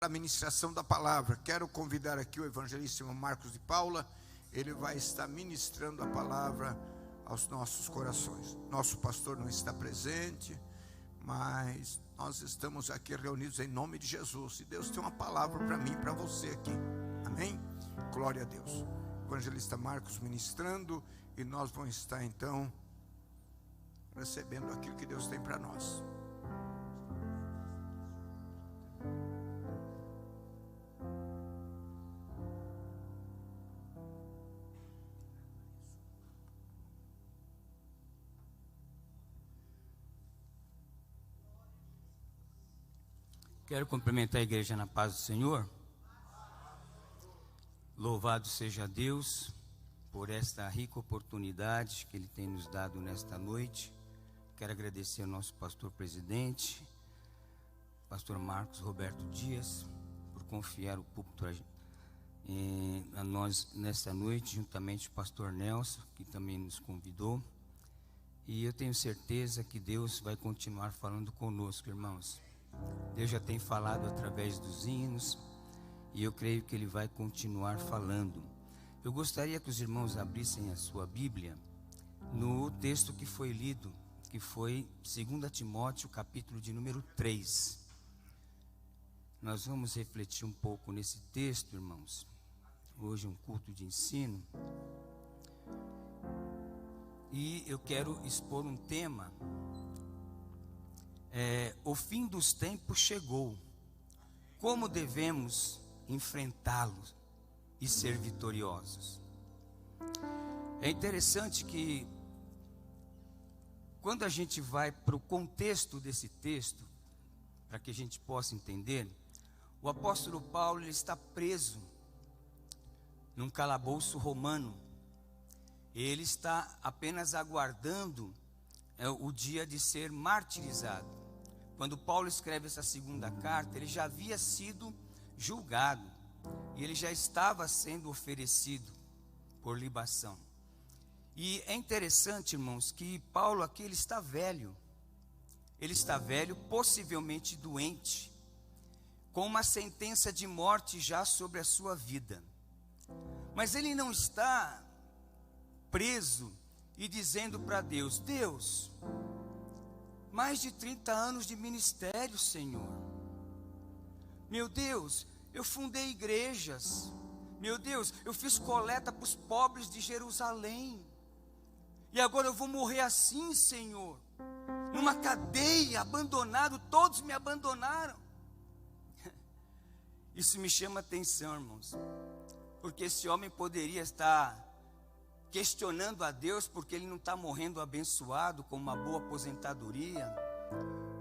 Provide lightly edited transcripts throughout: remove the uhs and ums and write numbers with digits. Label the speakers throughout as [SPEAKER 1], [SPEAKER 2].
[SPEAKER 1] a ministração da palavra. Quero convidar aqui o evangelista Marcos de Paula. Ele vai estar ministrando a palavra aos nossos corações. Nosso pastor não está presente, mas nós estamos aqui reunidos em nome de Jesus. E Deus tem uma palavra para mim e para você aqui. Amém? Glória a Deus. Evangelista Marcos ministrando, e nós vamos estar então recebendo aquilo que Deus tem para nós.
[SPEAKER 2] Quero cumprimentar a igreja na paz do Senhor. Louvado seja Deus por esta rica oportunidade que Ele tem nos dado nesta noite. Quero agradecer ao nosso pastor presidente, pastor Marcos Roberto Dias, por confiar o púlpito a nós nesta noite, juntamente com o pastor Nelson, que também nos convidou. E eu tenho certeza que Deus vai continuar falando conosco, irmãos. Deus já tem falado através dos hinos, e eu creio que Ele vai continuar falando. Eu gostaria que os irmãos abrissem a sua Bíblia no texto que foi lido, que foi 2 Timóteo, capítulo de número 3. Nós vamos refletir um pouco nesse texto, irmãos. Hoje é um culto de ensino, e eu quero expor um tema. O fim dos tempos chegou. Como devemos enfrentá-los e ser vitoriosos? É interessante que, quando a gente vai para o contexto desse texto, para que a gente possa entender, o apóstolo Paulo ele está preso num calabouço romano. Ele está apenas aguardando o dia de ser martirizado. Quando Paulo escreve essa segunda carta, ele já havia sido julgado, e ele já estava sendo oferecido por libação. E é interessante, irmãos, que Paulo aqui ele está velho, possivelmente doente, com uma sentença de morte já sobre a sua vida. Mas ele não está preso e dizendo para Deus: Deus, mais de 30 anos de ministério, Senhor. Meu Deus, eu fundei igrejas. Meu Deus, eu fiz coleta para os pobres de Jerusalém. E agora eu vou morrer assim, Senhor, numa cadeia, abandonado, todos me abandonaram. Isso me chama atenção, irmãos, porque esse homem poderia estar questionando a Deus porque ele não está morrendo abençoado, com uma boa aposentadoria,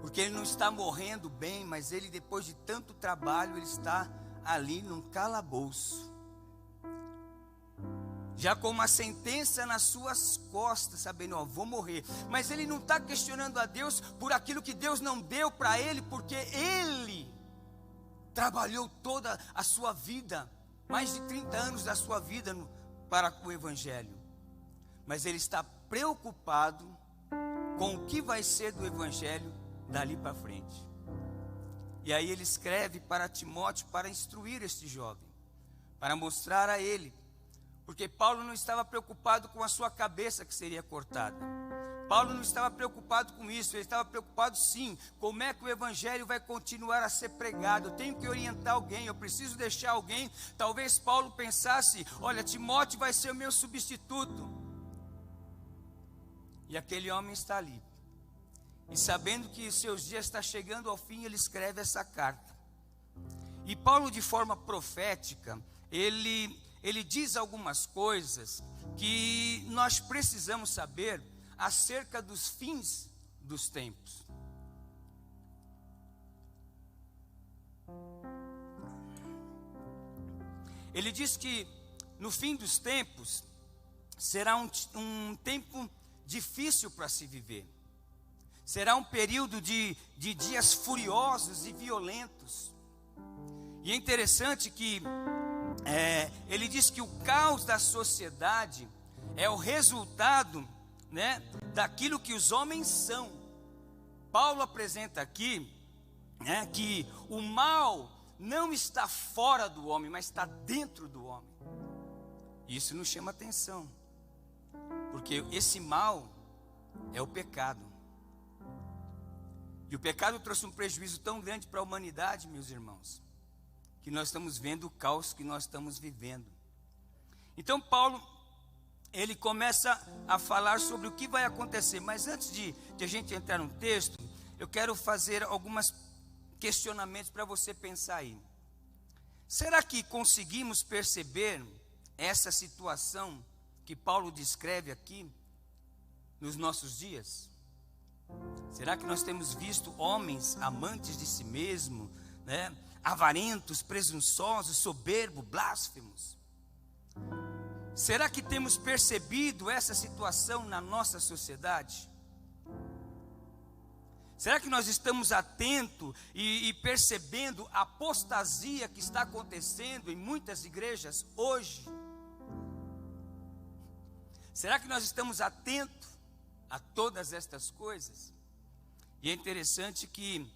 [SPEAKER 2] porque ele não está morrendo bem, mas ele, depois de tanto trabalho, ele está ali num calabouço, já com uma sentença nas suas costas, sabendo, vou morrer. Mas ele não está questionando a Deus por aquilo que Deus não deu para ele, porque ele trabalhou toda a sua vida, mais de 30 anos da sua vida para o Evangelho. Mas ele está preocupado com o que vai ser do Evangelho dali para frente. E aí ele escreve para Timóteo para instruir este jovem, para mostrar a ele, porque Paulo não estava preocupado com a sua cabeça que seria cortada. Paulo não estava preocupado com isso, ele estava preocupado sim, como é que o Evangelho vai continuar a ser pregado. Eu tenho que orientar alguém, eu preciso deixar alguém. Talvez Paulo pensasse, olha, Timóteo vai ser o meu substituto. E aquele homem está ali, e sabendo que os seus dias estão chegando ao fim, ele escreve essa carta. E Paulo, de forma profética, ele diz algumas coisas que nós precisamos saber acerca dos fins dos tempos. Ele diz que no fim dos tempos será um tempo difícil para se viver. Será um período de dias furiosos e violentos. E é interessante que ele diz que o caos da sociedade é o resultado, daquilo que os homens são. Paulo apresenta aqui, que o mal não está fora do homem, mas está dentro do homem. Isso nos chama atenção, porque esse mal é o pecado. E o pecado trouxe um prejuízo tão grande para a humanidade, meus irmãos, que nós estamos vendo o caos que nós estamos vivendo. Então Paulo, ele começa a falar sobre o que vai acontecer. Mas antes de a gente entrar no texto, eu quero fazer alguns questionamentos para você pensar aí. Será que conseguimos perceber essa situação que Paulo descreve aqui nos nossos dias? Será que nós temos visto homens amantes de si mesmo, né? Avarentos, presunçosos, soberbos, blasfemos? Será que temos percebido essa situação na nossa sociedade? Será que nós estamos atentos e percebendo a apostasia que está acontecendo em muitas igrejas hoje? Será que nós estamos atentos a todas estas coisas? E é interessante que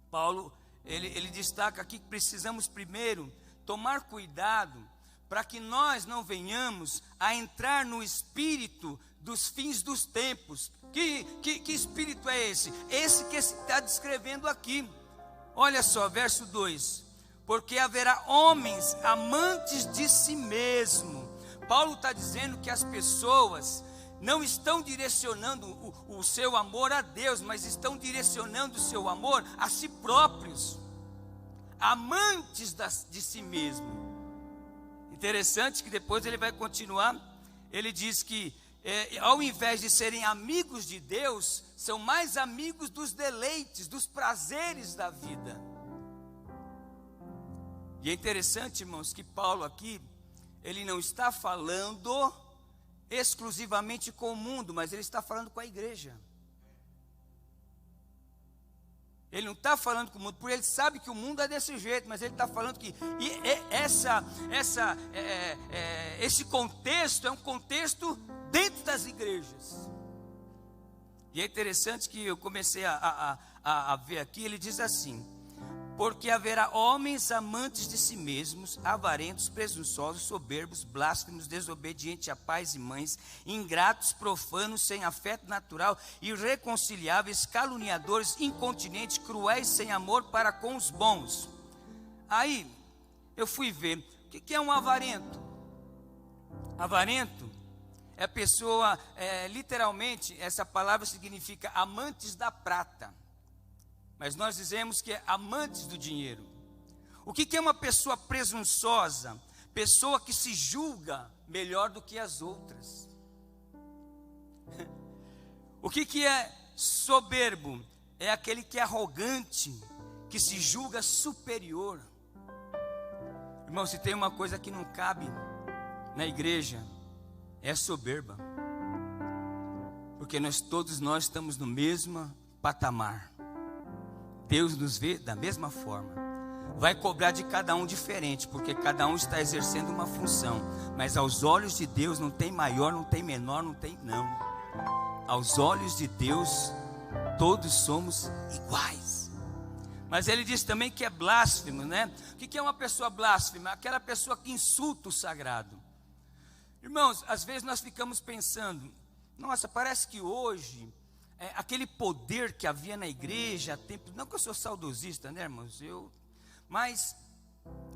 [SPEAKER 2] Paulo, ele destaca aqui que precisamos primeiro tomar cuidado para que nós não venhamos a entrar no espírito dos fins dos tempos. Que espírito é esse? Esse que está descrevendo aqui. Olha só, verso 2: porque haverá homens amantes de si mesmo. Paulo está dizendo que as pessoas não estão direcionando o seu amor a Deus, mas estão direcionando o seu amor a si próprios, amantes de si mesmo. Interessante que depois ele vai continuar, ele diz que ao invés de serem amigos de Deus, são mais amigos dos deleites, dos prazeres da vida. E é interessante, irmãos, que Paulo aqui, ele não está falando exclusivamente com o mundo, mas ele está falando com a igreja. Ele não está falando com o mundo, porque ele sabe que o mundo é desse jeito, mas ele está falando que esse contexto é um contexto dentro das igrejas. E é interessante que eu comecei a ver aqui, ele diz assim: porque haverá homens amantes de si mesmos, avarentos, presunçosos, soberbos, blasfemos, desobedientes a pais e mães, ingratos, profanos, sem afeto natural, irreconciliáveis, caluniadores, incontinentes, cruéis, sem amor para com os bons. Aí eu fui ver, o que é um avarento? Avarento é a pessoa, literalmente, essa palavra significa amantes da prata. Mas nós dizemos que é amantes do dinheiro. O que é uma pessoa presunçosa? Pessoa que se julga melhor do que as outras. O que é soberbo? É aquele que é arrogante, que se julga superior. Irmão, se tem uma coisa que não cabe na igreja, é soberba. Porque todos nós estamos no mesmo patamar. Deus nos vê da mesma forma. Vai cobrar de cada um diferente, porque cada um está exercendo uma função. Mas aos olhos de Deus não tem maior, não tem menor, não tem não. Aos olhos de Deus, todos somos iguais. Mas ele diz também que é blasfemo, né? O que é uma pessoa blasfema? Aquela pessoa que insulta o sagrado. Irmãos, às vezes nós ficamos pensando, nossa, parece que hoje aquele poder que havia na igreja, não que eu sou saudosista, né, irmãos? Mas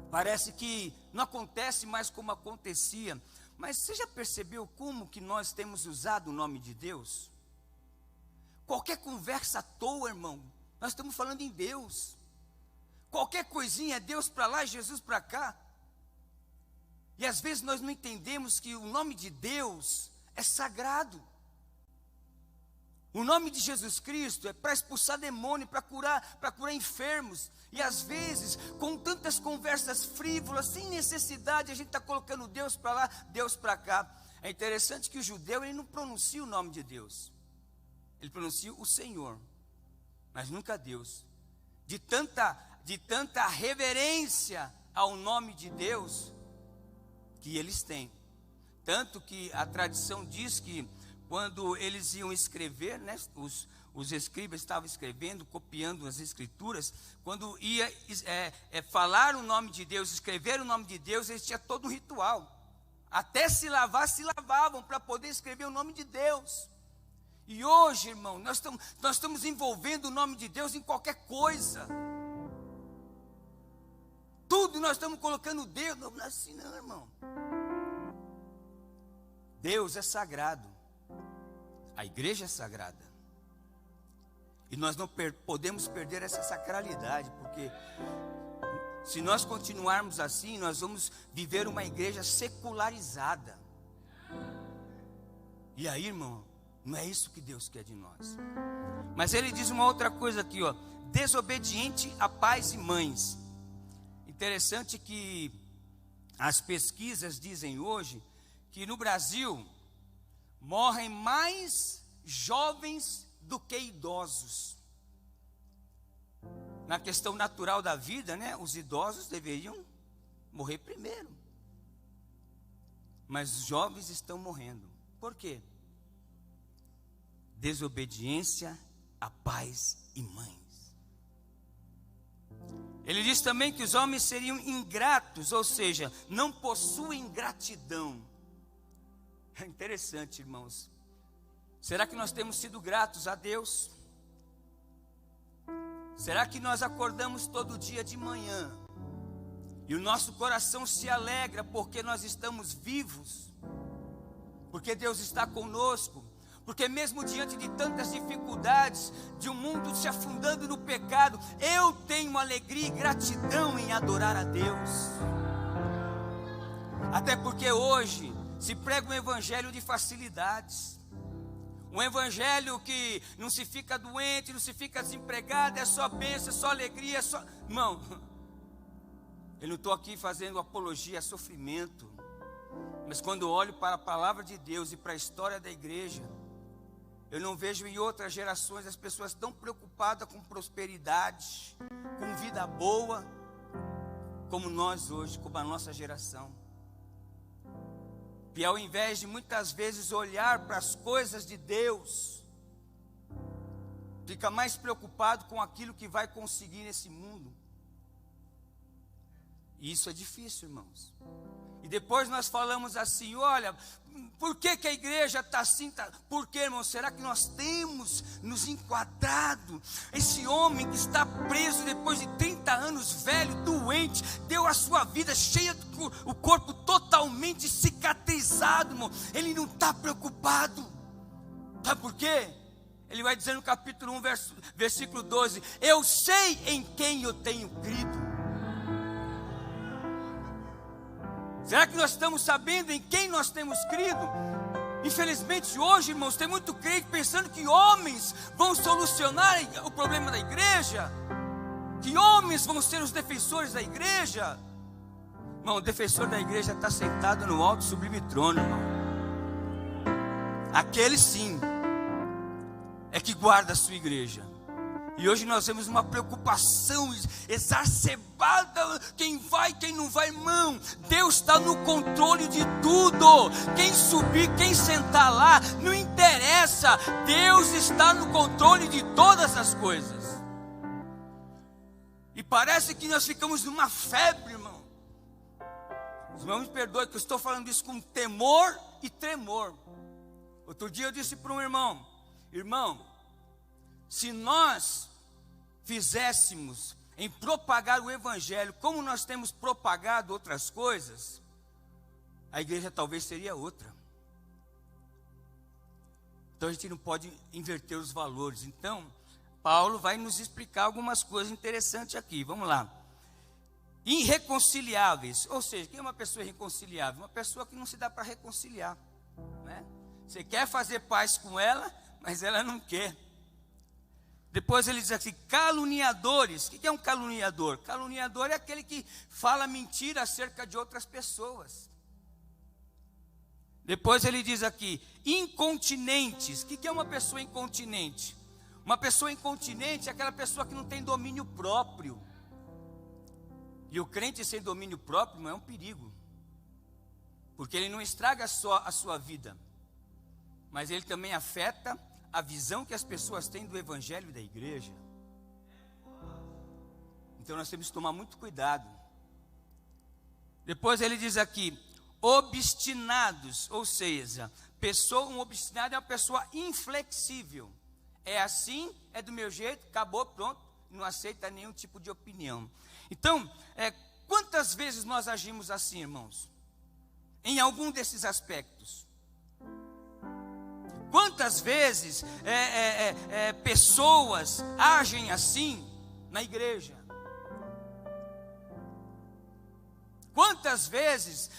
[SPEAKER 2] parece que não acontece mais como acontecia. Mas você já percebeu como que nós temos usado o nome de Deus? Qualquer conversa à toa, irmão, nós estamos falando em Deus. Qualquer coisinha é Deus para lá e Jesus para cá. E às vezes nós não entendemos que o nome de Deus é sagrado. O nome de Jesus Cristo é para expulsar demônio, para curar enfermos. E às vezes, com tantas conversas frívolas, sem necessidade, a gente está colocando Deus para lá, Deus para cá. É interessante que o judeu, ele não pronuncia o nome de Deus. Ele pronuncia o Senhor, mas nunca Deus. De tanta reverência ao nome de Deus que eles têm. Tanto que a tradição diz que quando eles iam escrever, né, os escribas estavam escrevendo, copiando as escrituras, quando ia falar o nome de Deus, escrever o nome de Deus, eles tinham todo um ritual. Até se lavar, se lavavam para poder escrever o nome de Deus. E hoje, irmão, nós estamos envolvendo o nome de Deus em qualquer coisa. Tudo nós estamos colocando Deus. Não é assim não, irmão. Deus é sagrado. A igreja é sagrada. E nós não podemos perder essa sacralidade, porque se nós continuarmos assim, nós vamos viver uma igreja secularizada. E aí, irmão, não é isso que Deus quer de nós. Mas ele diz uma outra coisa aqui, ó: desobediente a pais e mães. Interessante que as pesquisas dizem hoje que no Brasil morrem mais jovens do que idosos. Na questão natural da vida, né, os idosos deveriam morrer primeiro. Mas os jovens estão morrendo. Por quê? Desobediência a pais e mães. Ele diz também que os homens seriam ingratos, ou seja, não possuem gratidão. É interessante, irmãos. Será que nós temos sido gratos a Deus? Será que nós acordamos todo dia de manhã e o nosso coração se alegra porque nós estamos vivos? Porque Deus está conosco? Porque mesmo diante de tantas dificuldades, de um mundo se afundando no pecado, eu tenho alegria e gratidão em adorar a Deus. Até porque hoje se prega um evangelho de facilidades. Um evangelho que não se fica doente, não se fica desempregado, é só bênção, é só alegria, é só... Irmão, eu não estou aqui fazendo apologia a sofrimento, mas quando eu olho para a palavra de Deus e para a história da igreja, eu não vejo em outras gerações as pessoas tão preocupadas com prosperidade, com vida boa, como nós hoje, como a nossa geração. E ao invés de muitas vezes olhar para as coisas de Deus, fica mais preocupado com aquilo que vai conseguir nesse mundo. E isso é difícil, irmãos. E depois nós falamos assim: olha, por que a igreja está assim? Por que, irmão? Será que nós temos nos enquadrado? Esse homem que está preso depois de 30 anos, velho, doente, deu a sua vida cheia, o corpo totalmente cicatrizado, irmão. Ele não está preocupado. Sabe por quê? Ele vai dizer no capítulo 1, versículo 12: eu sei em quem eu tenho crido. Será que nós estamos sabendo em quem nós temos crido? Infelizmente hoje, irmãos, tem muito crente pensando que homens vão solucionar o problema da igreja, que homens vão ser os defensores da igreja. Irmão, o defensor da igreja está sentado no alto e sublime trono, irmão. Aquele sim é que guarda a sua igreja. E hoje nós temos uma preocupação exacerbada: quem vai, quem não vai, irmão. Deus está no controle de tudo. Quem subir, quem sentar lá, não interessa. Deus está no controle de todas as coisas. E parece que nós ficamos numa febre, irmão. Os irmãos me perdoem que eu estou falando isso com temor e tremor. Outro dia eu disse para um irmão: irmão, se nós fizéssemos em propagar o evangelho como nós temos propagado outras coisas, a igreja talvez seria outra. Então a gente não pode inverter os valores. Então Paulo vai nos explicar algumas coisas interessantes aqui. Vamos lá. Irreconciliáveis, ou seja, quem é uma pessoa irreconciliável? Uma pessoa que não se dá para reconciliar, né? Você quer fazer paz com ela, mas ela não quer. Depois ele diz aqui: caluniadores. O que é um caluniador? Caluniador é aquele que fala mentira acerca de outras pessoas. Depois ele diz aqui: incontinentes. O que é uma pessoa incontinente? Uma pessoa incontinente é aquela pessoa que não tem domínio próprio. E o crente sem domínio próprio não é um perigo, porque ele não estraga só a sua vida, mas ele também afeta a visão que as pessoas têm do evangelho e da igreja. Então nós temos que tomar muito cuidado. Depois ele diz aqui, obstinados, ou seja, um obstinado é uma pessoa inflexível. É assim, é do meu jeito, acabou, pronto, não aceita nenhum tipo de opinião. Então, quantas vezes nós agimos assim, irmãos? Em algum desses aspectos. Quantas vezes pessoas agem assim na igreja? Quantas vezes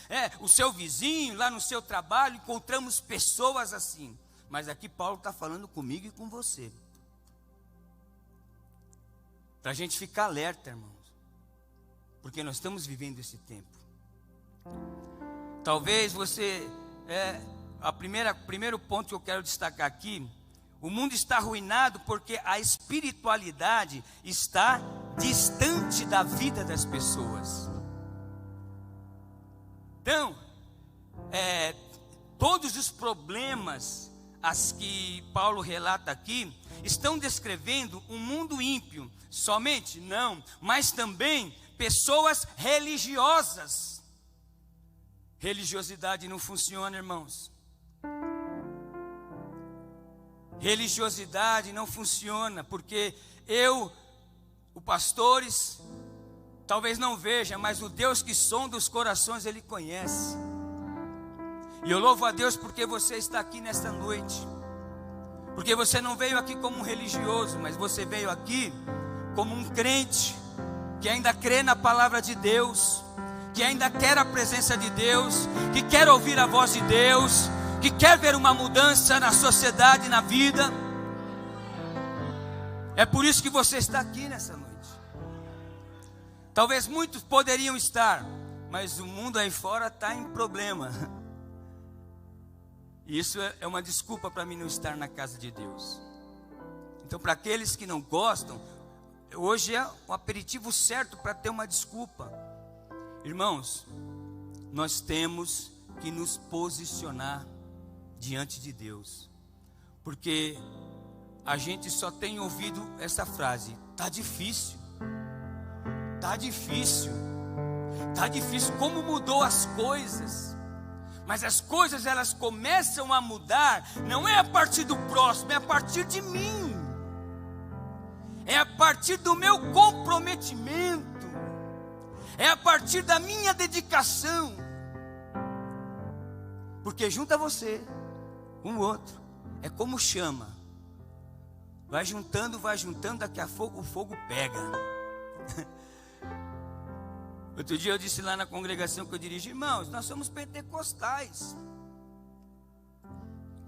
[SPEAKER 2] o seu vizinho, lá no seu trabalho, encontramos pessoas assim? Mas aqui Paulo está falando comigo e com você. Para a gente ficar alerta, irmãos. Porque nós estamos vivendo esse tempo. Talvez você... primeiro ponto que eu quero destacar aqui. O mundo está arruinado porque a espiritualidade está distante da vida das pessoas. Então, todos os problemas as que Paulo relata aqui, estão descrevendo um mundo ímpio, somente? Não, mas também pessoas religiosas. Religiosidade não funciona, irmãos. Religiosidade não funciona, porque os pastores, talvez não veja, mas o Deus que sonda os corações, Ele conhece. E eu louvo a Deus porque você está aqui nesta noite. Porque você não veio aqui como um religioso, mas você veio aqui como um crente, que ainda crê na palavra de Deus, que ainda quer a presença de Deus, que quer ouvir a voz de Deus, que quer ver uma mudança na sociedade, na vida. É por isso que você está aqui nessa noite. Talvez muitos poderiam estar, mas o mundo aí fora está em problema. E isso é uma desculpa para mim não estar na casa de Deus. Então, para aqueles que não gostam, hoje é o aperitivo certo para ter uma desculpa. Irmãos, nós temos que nos posicionar diante de Deus, porque a gente só tem ouvido essa frase: tá difícil, tá difícil, tá difícil. Como mudou as coisas. Mas as coisas, elas começam a mudar, não é a partir do próximo, é a partir de mim. É a partir do meu comprometimento. É a partir da minha dedicação. Porque junta você com o outro. É como chama. Vai juntando, daqui a pouco o fogo pega. Outro dia eu disse lá na congregação que eu dirigi: irmãos, nós somos pentecostais.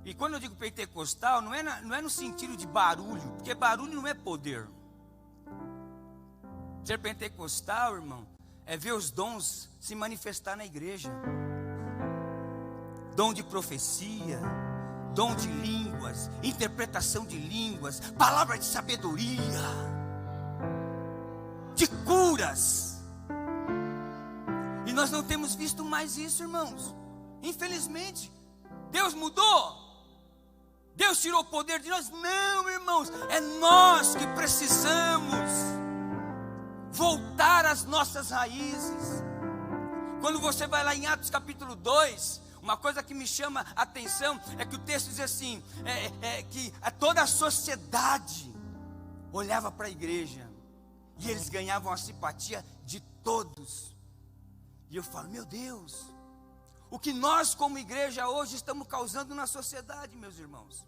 [SPEAKER 2] E quando eu digo pentecostal, não é no sentido de barulho, porque barulho não é poder. Ser pentecostal, irmão, é ver os dons se manifestar na igreja. Dom de profecia, dom de línguas, interpretação de línguas, palavra de sabedoria, de curas. E nós não temos visto mais isso, irmãos. Infelizmente. Deus mudou. Deus tirou o poder de nós. Não, irmãos. É nós que precisamos voltar às nossas raízes. Quando você vai lá em Atos capítulo 2, uma coisa que me chama a atenção é que o texto diz assim, que toda a sociedade olhava para a igreja e eles ganhavam a simpatia de todos. E eu falo: meu Deus, o que nós como igreja hoje estamos causando na sociedade, meus irmãos?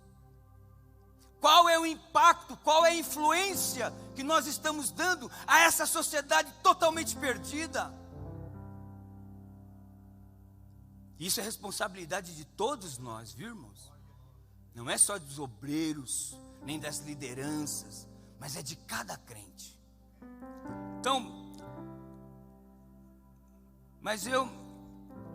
[SPEAKER 2] Qual é o impacto, qual é a influência que nós estamos dando a essa sociedade totalmente perdida? Isso é responsabilidade de todos nós, viu, irmãos? Não é só dos obreiros, nem das lideranças, mas é de cada crente. Então,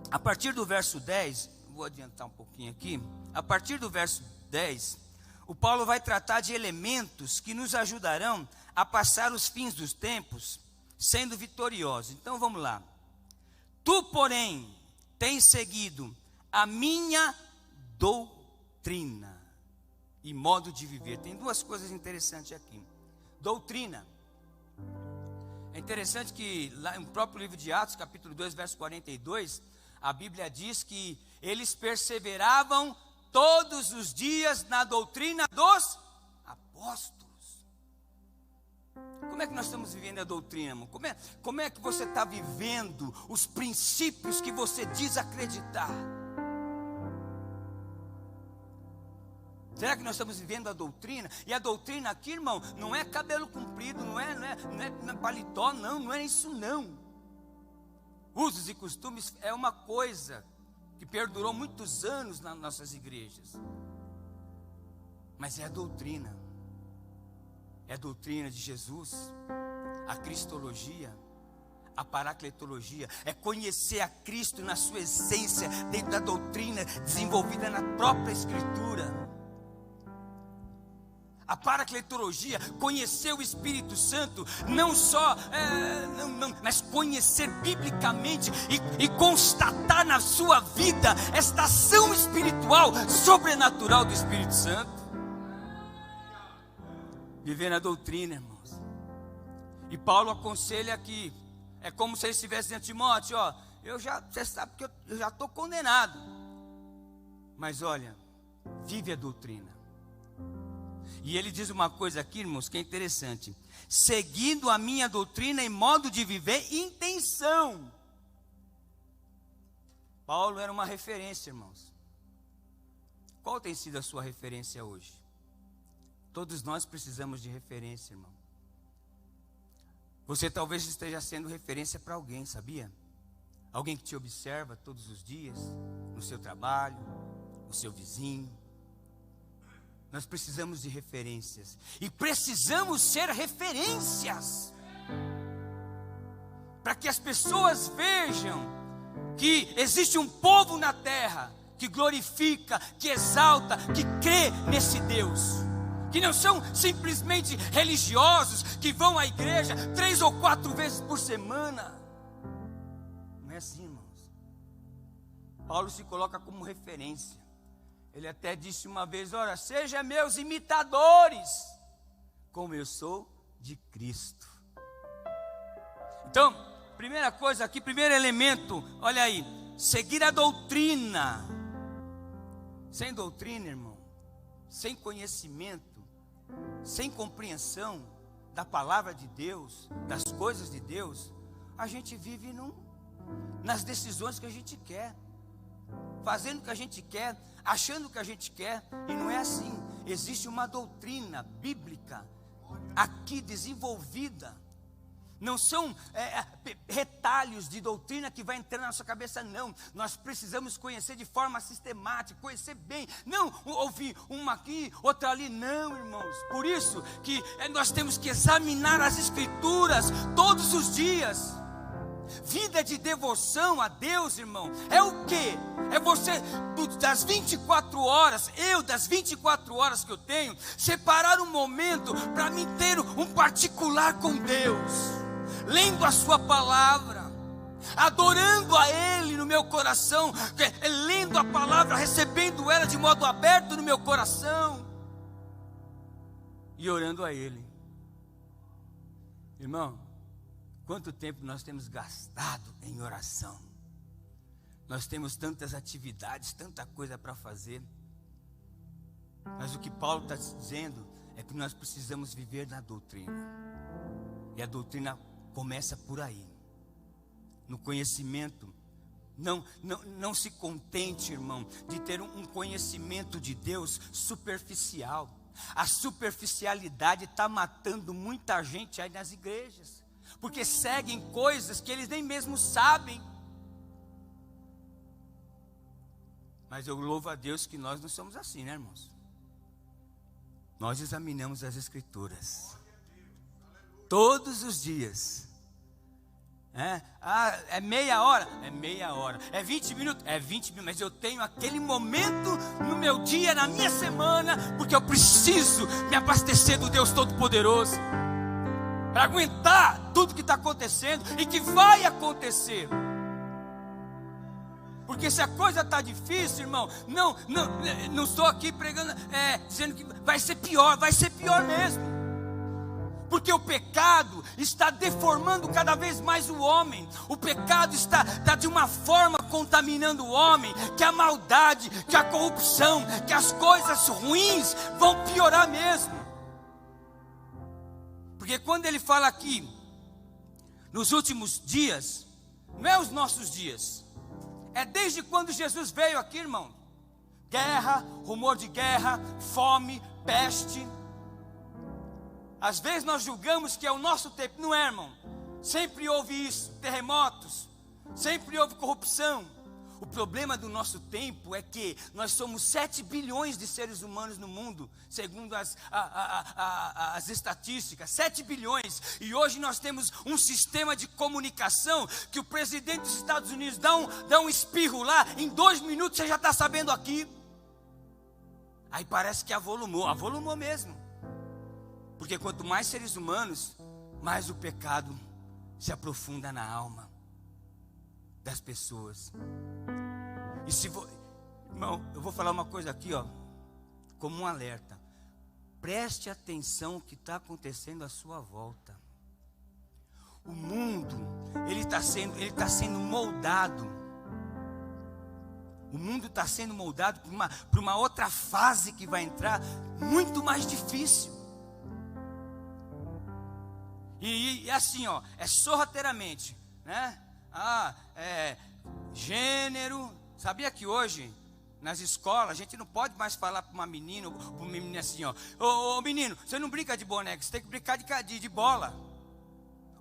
[SPEAKER 2] a partir do verso 10, vou adiantar um pouquinho aqui. A partir do verso 10, o Paulo vai tratar de elementos que nos ajudarão a passar os fins dos tempos sendo vitoriosos. Então vamos lá. Tu, porém, tens seguido a minha doutrina. e modo de viver. Tem duas coisas interessantes aqui. Doutrina. É interessante que lá no próprio livro de Atos, capítulo 2, verso 42, a Bíblia diz que eles perseveravam todos os dias na doutrina dos apóstolos. Como é que nós estamos vivendo a doutrina, irmão? Como é que você está vivendo os princípios que você diz acreditar? Será que nós estamos vivendo a doutrina? E a doutrina aqui, irmão, não é cabelo comprido, não é paletó, não é isso não. Usos e costumes é uma coisa que perdurou muitos anos nas nossas igrejas. Mas é a doutrina. É a doutrina de Jesus, a cristologia, a paracletologia. É conhecer a Cristo na sua essência, dentro da doutrina desenvolvida na própria Escritura. A paracletologia, conhecer o Espírito Santo, não só, mas conhecer biblicamente e constatar na sua vida esta ação espiritual, sobrenatural do Espírito Santo. Viver na doutrina, irmãos. E Paulo aconselha aqui, é como se ele estivesse dizendo: Timóteo, ó, você sabe que eu já estou condenado, mas olha, vive a doutrina. E ele diz uma coisa aqui, irmãos, que é interessante: seguindo a minha doutrina e modo de viver, intenção. Paulo era uma referência, irmãos. Qual tem sido a sua referência hoje? Todos nós precisamos de referência, irmão. Você talvez esteja sendo referência para alguém, sabia? Alguém que te observa todos os dias, no seu trabalho, o seu vizinho. Nós precisamos de referências. E precisamos ser referências. Para que as pessoas vejam que existe um povo na terra que glorifica, que exalta, que crê nesse Deus. Que não são simplesmente religiosos que vão à igreja 3 ou 4 vezes por semana. Não é assim, irmãos. Paulo se coloca como referência. Ele até disse uma vez: ora, sejam meus imitadores, como eu sou de Cristo. Então, primeira coisa aqui, primeiro elemento, olha aí, seguir a doutrina. Sem doutrina, irmão, sem conhecimento, sem compreensão da palavra de Deus, das coisas de Deus, a gente vive nas decisões que a gente quer, fazendo o que a gente quer, achando o que a gente quer, e não é assim. Existe uma doutrina bíblica aqui desenvolvida. Não são retalhos de doutrina que vai entrar na nossa cabeça, não. Nós precisamos conhecer de forma sistemática, conhecer bem. Não ouvir uma aqui, outra ali, não, irmãos. Por isso que nós temos que examinar as Escrituras todos os dias. Vida de devoção a Deus, irmão, é o quê? É você, das 24 horas, das 24 horas que eu tenho, separar um momento para mim ter um particular com Deus, lendo a sua palavra, adorando a Ele no meu coração, lendo a palavra, recebendo ela de modo aberto no meu coração, e orando a Ele. Irmão, quanto tempo nós temos gastado em oração? Nós temos tantas atividades, tanta coisa para fazer. Mas o que Paulo está dizendo é que nós precisamos viver na doutrina. E a doutrina começa por aí, no conhecimento. Não se contente, irmão, de ter um conhecimento de Deus superficial. A superficialidade está matando muita gente aí nas igrejas, porque seguem coisas que eles nem mesmo sabem. Mas eu louvo a Deus que nós não somos assim, né, irmãos? Nós examinamos as Escrituras todos os dias. É meia hora? É meia hora. É 20 minutos? É 20 minutos. Mas eu tenho aquele momento no meu dia, na minha semana, porque eu preciso me abastecer do Deus Todo-Poderoso, para aguentar tudo que está acontecendo e que vai acontecer. Porque se a coisa está difícil, irmão, não estou aqui pregando, dizendo que vai ser pior mesmo. Porque o pecado está deformando cada vez mais o homem. O pecado está de uma forma contaminando o homem, que a maldade, que a corrupção, que as coisas ruins vão piorar mesmo. Porque quando ele fala aqui, nos últimos dias, não é os nossos dias, é desde quando Jesus veio aqui, irmão. Guerra, rumor de guerra, fome, peste. Às vezes nós julgamos que é o nosso tempo, não é, irmão? Sempre houve isso, terremotos, sempre houve corrupção. O problema do nosso tempo é que nós somos 7 bilhões de seres humanos no mundo, segundo as estatísticas, 7 bilhões. E hoje nós temos um sistema de comunicação que o presidente dos Estados Unidos dá um espirro lá, em 2 minutos você já está sabendo aqui. Aí parece que avolumou mesmo. Porque quanto mais seres humanos, mais o pecado se aprofunda na alma das pessoas. Irmão, eu vou falar uma coisa aqui, como um alerta. Preste atenção o que está acontecendo à sua volta. O mundo, ele está sendo moldado. O mundo está sendo moldado por uma outra fase que vai entrar, muito mais difícil. E assim, é sorrateiramente, né? Gênero. Sabia que hoje, nas escolas, a gente não pode mais falar para uma menina ou para um menino assim, ô menino, você não brinca de boneca, você tem que brincar de bola.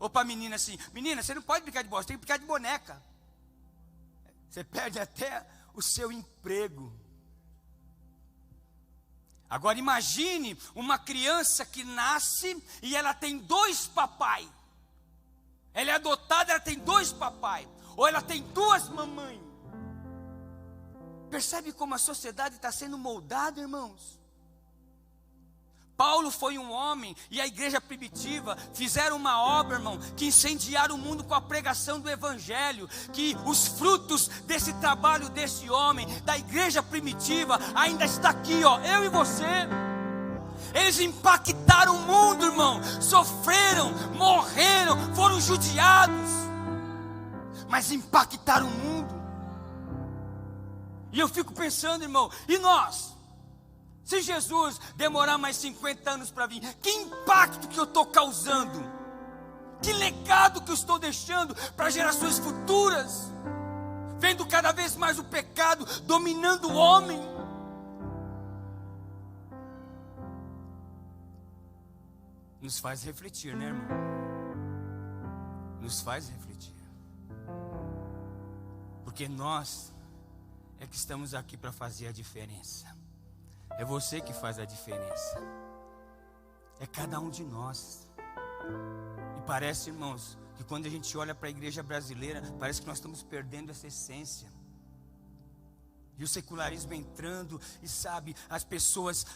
[SPEAKER 2] Ou para a menina assim, menina, você não pode brincar de bola, você tem que brincar de boneca. Você perde até o seu emprego. Agora imagine uma criança que nasce e ela tem 2 papai. Ela é adotada, ela tem 2 papai. Ou ela tem 2 mamães. Percebe como a sociedade está sendo moldada, irmãos? Paulo foi um homem e a igreja primitiva fizeram uma obra, irmão, que incendiaram o mundo com a pregação do evangelho. Que os frutos desse trabalho desse homem, da igreja primitiva, ainda está aqui, eu e você. Eles impactaram o mundo, irmão. Sofreram, morreram, foram judiados, mas impactaram o mundo. E eu fico pensando, irmão, e nós? Se Jesus demorar mais 50 anos para vir, que impacto que eu estou causando? Que legado que eu estou deixando para gerações futuras? Vendo cada vez mais o pecado dominando o homem. Nos faz refletir, né, irmão? Nos faz refletir. Porque nós é que estamos aqui para fazer a diferença. É você que faz a diferença. É cada um de nós. E parece, irmãos, que quando a gente olha para a igreja brasileira, parece que nós estamos perdendo essa essência. E o secularismo entrando, e sabe, as pessoas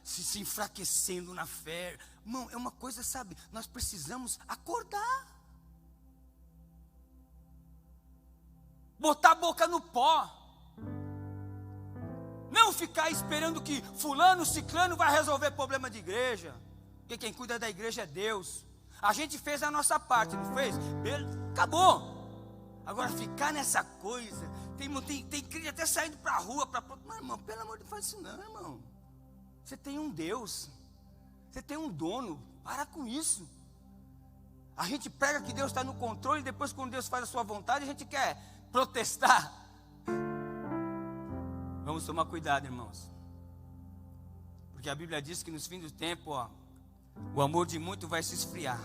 [SPEAKER 2] se enfraquecendo na fé. Irmão, é uma coisa, sabe, nós precisamos acordar. Botar a boca no pó. Não ficar esperando que fulano, ciclano vai resolver problema de igreja. Porque quem cuida da igreja é Deus. A gente fez a nossa parte, não fez? Acabou. Agora ficar nessa coisa. Tem crente até saindo para a rua. Não, irmão, pelo amor de Deus, faz isso não, irmão. Você tem um Deus. Você tem um dono. Para com isso. A gente prega que Deus está no controle. E depois quando Deus faz a sua vontade, a gente quer protestar. Vamos tomar cuidado, irmãos. Porque a Bíblia diz que nos fins do tempo, o amor de muito vai se esfriar.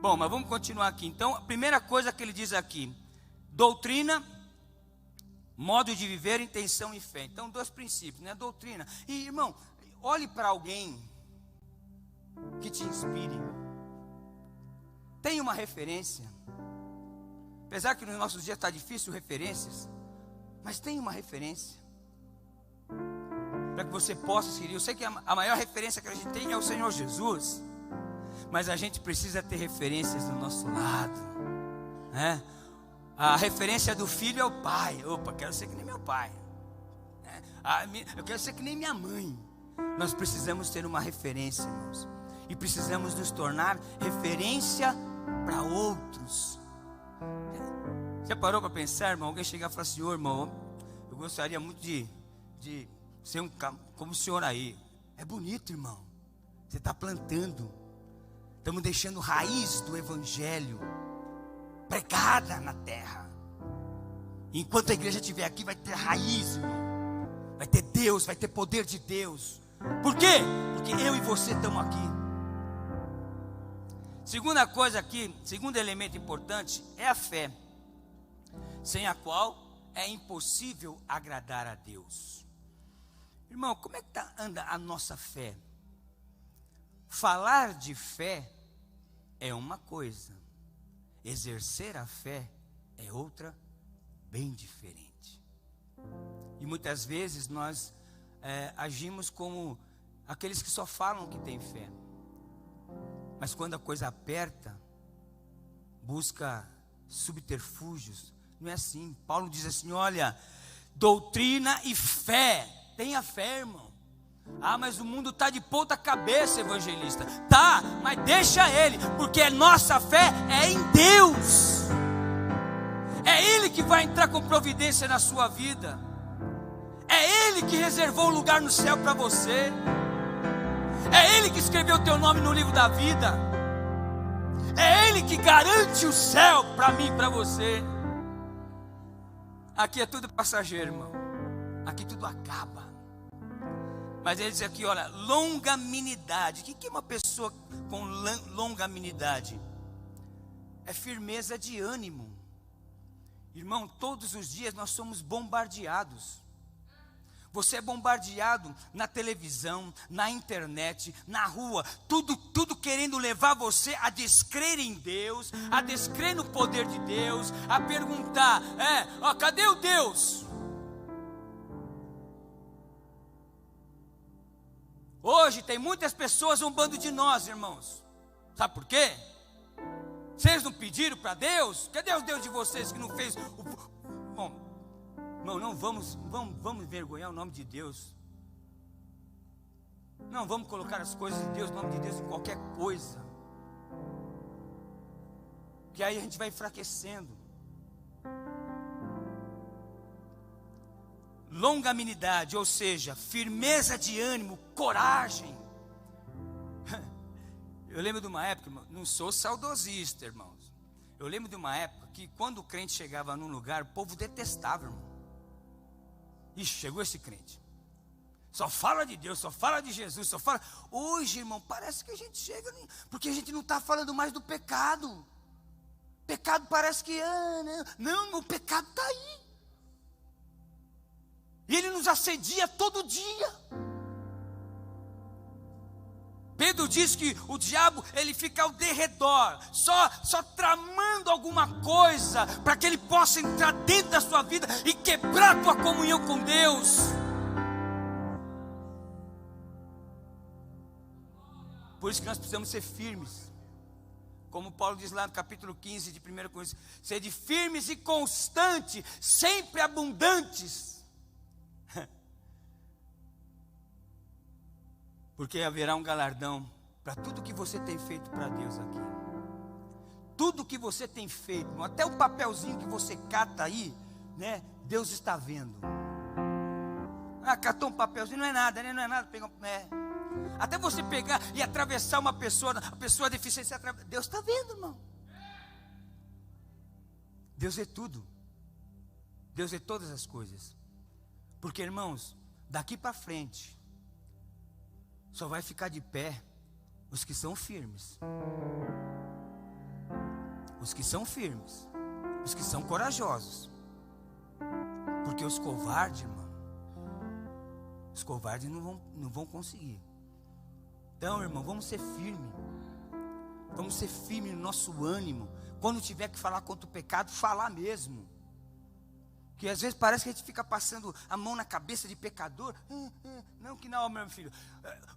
[SPEAKER 2] Bom, mas vamos continuar aqui. Então, a primeira coisa que ele diz aqui: doutrina, modo de viver, intenção e fé. Então, 2 princípios, né? Doutrina. E, irmão, olhe para alguém que te inspire. Tenha uma referência. Apesar que nos nossos dias está difícil referências, mas tenha uma referência. Para que você possa seguir. Eu sei que a maior referência que a gente tem é o Senhor Jesus. Mas a gente precisa ter referências do nosso lado, né? A referência do filho é o pai. Opa, quero ser que nem meu pai. Eu quero ser que nem minha mãe. Nós precisamos ter uma referência, irmãos. E precisamos nos tornar referência para outros. Você parou para pensar, irmão? Alguém chegar e falar assim: ô irmão, eu gostaria muito de ser como o senhor aí. É bonito, irmão. Você está plantando. Estamos deixando raiz do evangelho pregada na terra. Enquanto a igreja estiver aqui, vai ter raiz, irmão. Vai ter Deus, vai ter poder de Deus. Por quê? Porque eu e você estamos aqui. Segunda coisa aqui, segundo elemento importante, é a fé, sem a qual é impossível agradar a Deus. Irmão, como é que anda a nossa fé? Falar de fé é uma coisa, exercer a fé é outra, bem diferente. E muitas vezes nós agimos como aqueles que só falam que têm fé, mas quando a coisa aperta, busca subterfúgios. Não é assim. Paulo diz assim: olha, doutrina e fé. Tenha fé, irmão. Ah, mas o mundo está de ponta cabeça, evangelista. Tá, mas deixa ele, porque a nossa fé é em Deus. É Ele que vai entrar com providência na sua vida. É Ele que reservou um lugar no céu para você. É Ele que escreveu o teu nome no livro da vida. É Ele que garante o céu para mim e para você. Aqui é tudo passageiro, irmão. Aqui tudo acaba. Mas ele diz aqui, olha, longanimidade. O que é uma pessoa com longanimidade? É firmeza de ânimo. Irmão, todos os dias nós somos bombardeados. Você é bombardeado na televisão, na internet, na rua, tudo querendo levar você a descrer em Deus, a descrer no poder de Deus, a perguntar, cadê o Deus? Hoje tem muitas pessoas zombando de nós, irmãos. Sabe por quê? Vocês não pediram para Deus? Cadê o Deus de vocês que não fez Bom, não vamos envergonhar o nome de Deus. Não vamos colocar as coisas de Deus, o nome de Deus em qualquer coisa, que aí a gente vai enfraquecendo. Longanimidade, ou seja, firmeza de ânimo, coragem. Eu lembro de uma época, não sou saudosista, irmãos. Eu lembro de uma época que quando o crente chegava num lugar, o povo detestava, irmão. Ixi, chegou esse crente. Só fala de Deus, só fala de Jesus, só fala. Hoje, irmão, parece que a gente chega, porque a gente não está falando mais do pecado. Pecado parece que, não, o pecado está aí. E ele nos assedia todo dia. Pedro diz que o diabo, ele fica ao derredor, só tramando alguma coisa, para que ele possa entrar dentro da sua vida e quebrar a tua comunhão com Deus. Por isso que nós precisamos ser firmes. Como Paulo diz lá no capítulo 15 de 1 Coríntios: sede firmes e constantes, sempre abundantes. Porque haverá um galardão para tudo que você tem feito para Deus aqui. Tudo que você tem feito, até o papelzinho que você cata aí, né? Deus está vendo. Catou um papelzinho, não é nada, né? Não é nada. Até você pegar e atravessar uma pessoa, a pessoa deficiente, Deus está vendo, irmão. Deus vê tudo. Deus vê todas as coisas. Porque, irmãos, daqui para frente, só vai ficar de pé os que são firmes. Os que são firmes. Os que são corajosos. Porque os covardes, irmão, os covardes não vão conseguir. Então, irmão, vamos ser firmes. Vamos ser firmes no nosso ânimo. Quando tiver que falar contra o pecado, falar mesmo. Que às vezes parece que a gente fica passando a mão na cabeça de pecador. Não, que não, meu filho.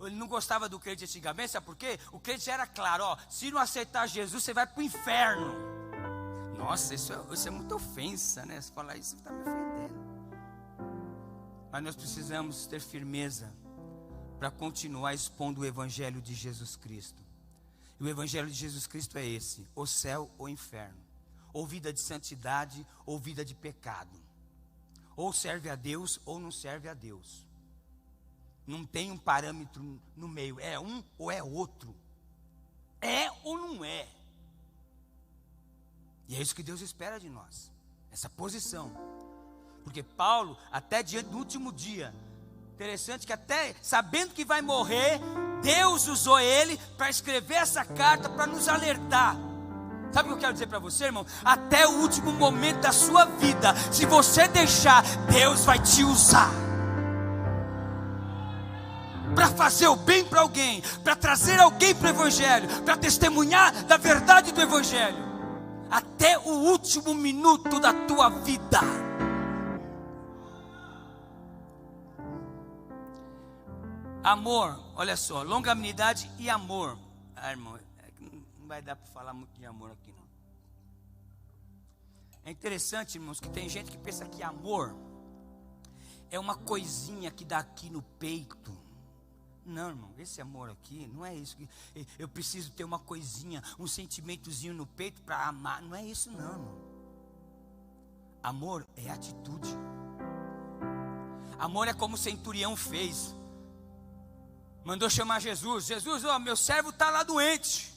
[SPEAKER 2] Ele não gostava do crente antigamente, sabe por quê? O crente era claro, se não aceitar Jesus, você vai para o inferno. Nossa, isso é muita ofensa, né? Se falar isso, você está me ofendendo. Mas nós precisamos ter firmeza para continuar expondo o Evangelho de Jesus Cristo. E o Evangelho de Jesus Cristo é esse: o céu ou inferno, ou vida de santidade ou vida de pecado, ou serve a Deus ou não serve a Deus. Não tem um parâmetro no meio, é um ou é outro, é ou não é. E é isso que Deus espera de nós, essa posição. Porque Paulo, até diante do último dia, interessante que até sabendo que vai morrer, Deus usou ele para escrever essa carta, para nos alertar. Sabe o que eu quero dizer para você, irmão? Até o último momento da sua vida, se você deixar, Deus vai te usar para fazer o bem para alguém, para trazer alguém para o Evangelho, para testemunhar da verdade do Evangelho, até o último minuto da tua vida. Amor, olha só, longanimidade e amor. Irmão, não vai dar para falar muito de amor aqui não. É interessante, irmãos, que tem gente que pensa que amor é uma coisinha que dá aqui no peito. Não, irmão, esse amor aqui não é isso. Eu preciso ter uma coisinha, um sentimentozinho no peito para amar. Não é isso não, irmão. Amor é atitude. Amor é como o centurião fez. Mandou chamar Jesus. Jesus, ó, meu servo está lá doente,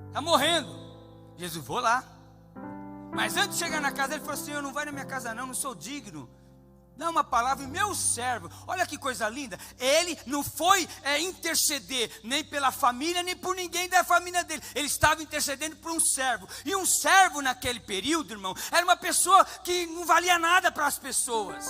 [SPEAKER 2] está morrendo. Jesus, vou lá. Mas antes de chegar na casa, ele falou assim: Senhor, não vai na minha casa não sou digno. Dá uma palavra, meu servo. Olha que coisa linda. Ele não foi interceder nem pela família, nem por ninguém da família dele. Ele estava intercedendo por um servo. E um servo naquele período, irmão, era uma pessoa que não valia nada para as pessoas.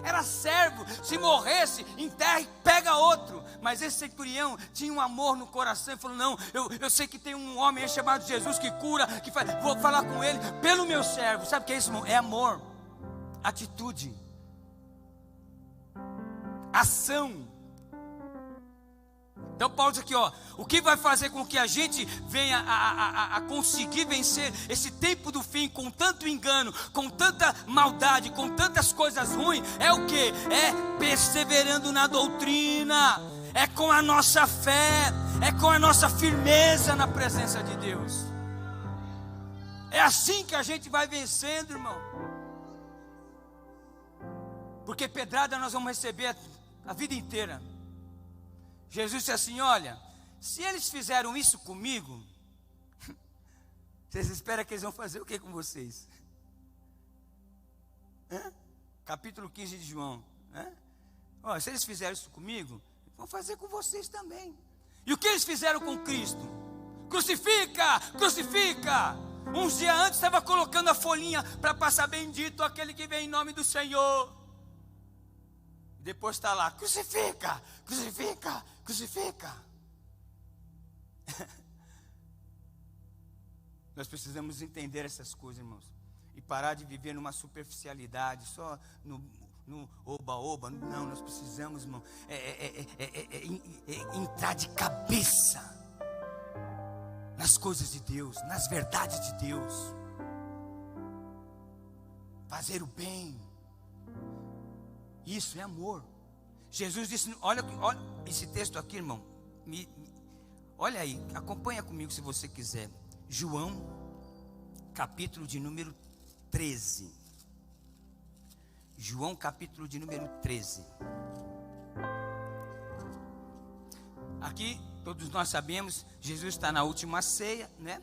[SPEAKER 2] Era servo, se morresse, enterra e pega outro. Mas esse centurião tinha um amor no coração e falou: não, eu sei que tem um homem aí chamado Jesus que cura, que faz, vou falar com ele pelo meu servo. Sabe o que é isso, irmão? É amor, atitude, ação. Então Paulo diz aqui, ó, o que vai fazer com que a gente venha a conseguir vencer esse tempo do fim com tanto engano, com tanta maldade, com tantas coisas ruins, é o que? É perseverando na doutrina, é com a nossa fé, é com a nossa firmeza na presença de Deus. É assim que a gente vai vencendo, irmão. Porque pedrada nós vamos receber a vida inteira. Jesus disse assim: olha, se eles fizeram isso comigo, vocês esperam que eles vão fazer o que com vocês? Capítulo 15 de João. Olha, se eles fizeram isso comigo, vão fazer com vocês também. E o que eles fizeram com Cristo? Crucifica, crucifica. Uns dias antes estava colocando a folhinha para passar bendito aquele que vem em nome do Senhor. Depois está lá, crucifica, crucifica, crucifica. Nós precisamos entender essas coisas, irmãos, e parar de viver numa superficialidade, só no oba-oba. Não, nós precisamos, irmão, entrar de cabeça nas coisas de Deus, nas verdades de Deus, fazer o bem. Isso é amor. Jesus disse, olha esse texto aqui, irmão, olha aí, acompanha comigo se você quiser. João, capítulo de número 13. João, capítulo de número 13. Aqui, todos nós sabemos, Jesus está na última ceia, né?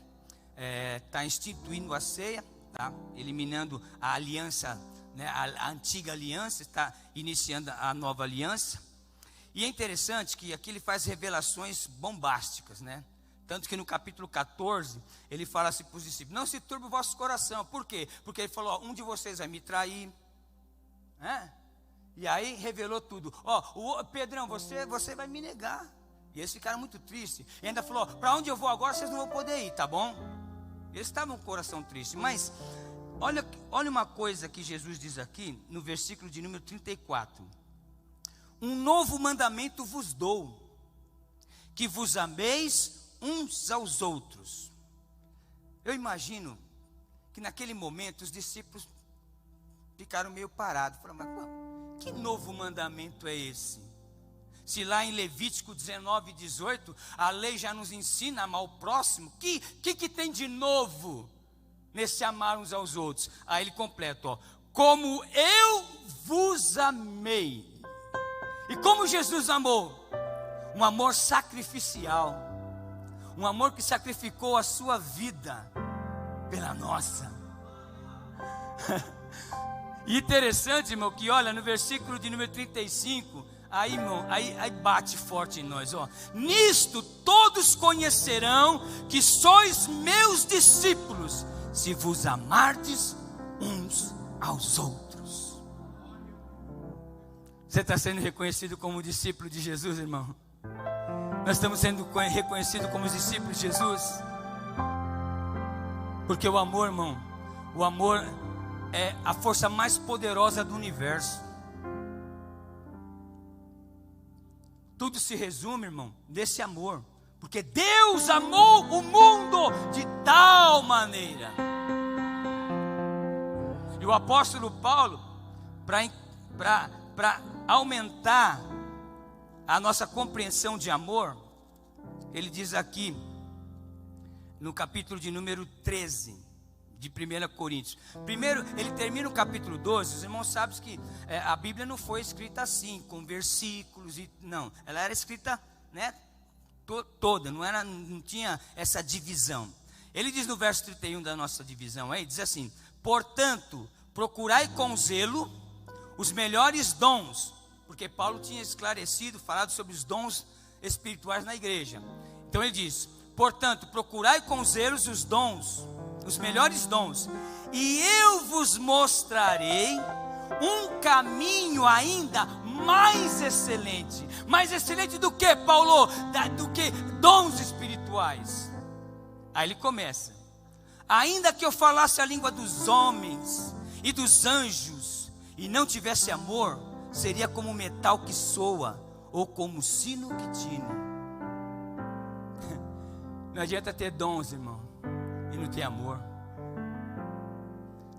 [SPEAKER 2] Está instituindo a ceia, tá? Eliminando a aliança, né? A antiga aliança, está iniciando a nova aliança. E é interessante que aqui ele faz revelações bombásticas, né? Tanto que no capítulo 14, ele fala assim para os discípulos: não se turbe o vosso coração. Por quê? Porque ele falou, ó, um de vocês vai me trair, né? E aí revelou tudo. Ó, Pedrão, você vai me negar. E eles ficaram muito tristes. E ainda falou, para onde eu vou agora, vocês não vão poder ir, tá bom? Eles estavam com o coração triste. Mas olha uma coisa que Jesus diz aqui, no versículo de número 34. Um novo mandamento vos dou, que vos ameis uns aos outros. Eu imagino que naquele momento os discípulos ficaram meio parados. Falaram, mas que novo mandamento é esse? Se lá em Levítico 19, 18, a lei já nos ensina a amar o próximo, que tem de novo nesse amar uns aos outros? Aí ele completa, ó, como eu vos amei. E como Jesus amou? Um amor sacrificial, um amor que sacrificou a sua vida pela nossa. E interessante, irmão, que olha, no versículo de número 35, aí, irmão, aí bate forte em nós, ó. Nisto todos conhecerão que sois meus discípulos, se vos amardes uns aos outros. Você está sendo reconhecido como discípulo de Jesus, irmão? Nós estamos sendo reconhecidos como discípulos de Jesus. Porque o amor, irmão, o amor é a força mais poderosa do universo. Tudo se resume, irmão, nesse amor. Porque Deus amou o mundo de tal maneira. E o apóstolo Paulo, para aumentar a nossa compreensão de amor, ele diz aqui, no capítulo de número 13, de 1 Coríntios. Primeiro, ele termina o capítulo 12, os irmãos sabem que a Bíblia não foi escrita assim, com versículos, não, ela era escrita, né, toda, não tinha essa divisão. Ele diz no verso 31 da nossa divisão aí, diz assim, portanto, procurai com zelo os melhores dons, porque Paulo tinha esclarecido, falado sobre os dons espirituais na igreja. Então ele diz, portanto, procurai com zelo os dons, os melhores dons, e eu vos mostrarei um caminho ainda mais excelente. Mais excelente do que, Paulo? Do que dons espirituais. Aí ele começa, ainda que eu falasse a língua dos homens e dos anjos, e não tivesse amor, seria como metal que soa, ou como sino que tine. Não adianta ter dons, irmão, e não ter amor.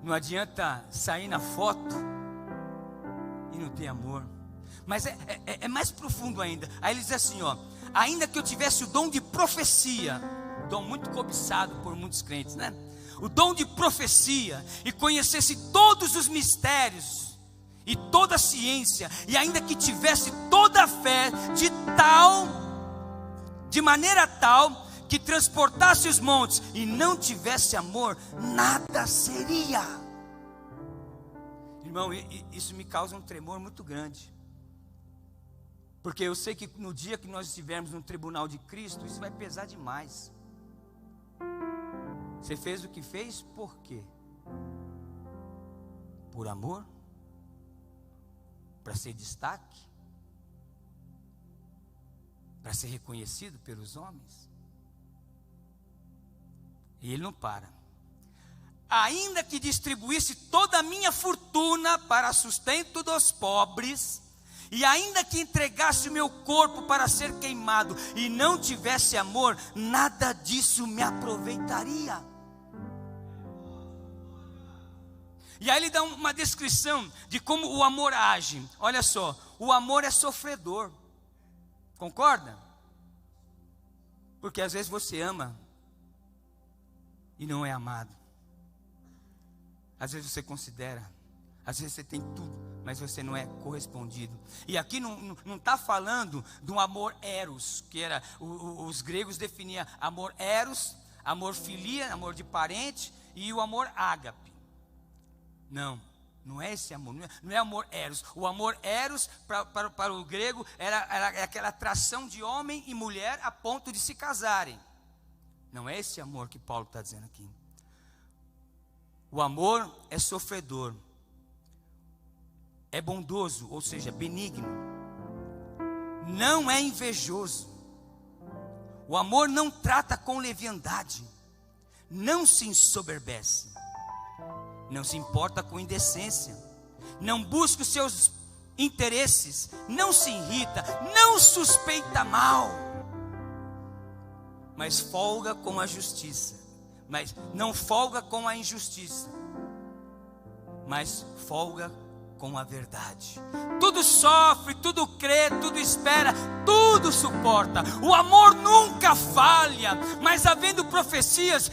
[SPEAKER 2] Não adianta sair na foto e não ter amor. Mas é mais profundo ainda. Aí ele diz assim, ó, ainda que eu tivesse o dom de profecia, dom muito cobiçado por muitos crentes, né? O dom de profecia, e conhecesse todos os mistérios e toda a ciência, e ainda que tivesse toda a fé de maneira tal que transportasse os montes, e não tivesse amor, nada seria. Irmão, isso me causa um tremor muito grande, porque eu sei que no dia que nós estivermos no tribunal de Cristo, isso vai pesar demais. Você fez o que fez por quê? Por amor? Para ser destaque? Para ser reconhecido pelos homens? E ele não para. Ainda que distribuísse toda a minha fortuna para sustento dos pobres, e ainda que entregasse o meu corpo para ser queimado, e não tivesse amor, nada disso me aproveitaria. E aí ele dá uma descrição de como o amor age. Olha só, o amor é sofredor. Concorda? Porque às vezes você ama e não é amado. Às vezes você considera, às vezes você tem tudo, mas você não é correspondido. E aqui não está falando de um amor eros, que era, os gregos definiam amor eros, amor filia, amor de parente, e o amor ágape. Não é esse amor, não é amor eros. O amor eros, para o grego, era aquela atração de homem e mulher a ponto de se casarem. Não é esse amor que Paulo está dizendo aqui. O amor é sofredor, é bondoso, ou seja, benigno, não é invejoso. O amor não trata com leviandade, não se ensoberbece, não se importa com indecência, não busca os seus interesses, não se irrita, não suspeita mal, mas folga com a justiça, mas não folga com a injustiça, mas folga com a verdade. Tudo sofre, tudo crê, tudo espera, tudo suporta. O amor nunca falha, mas havendo profecias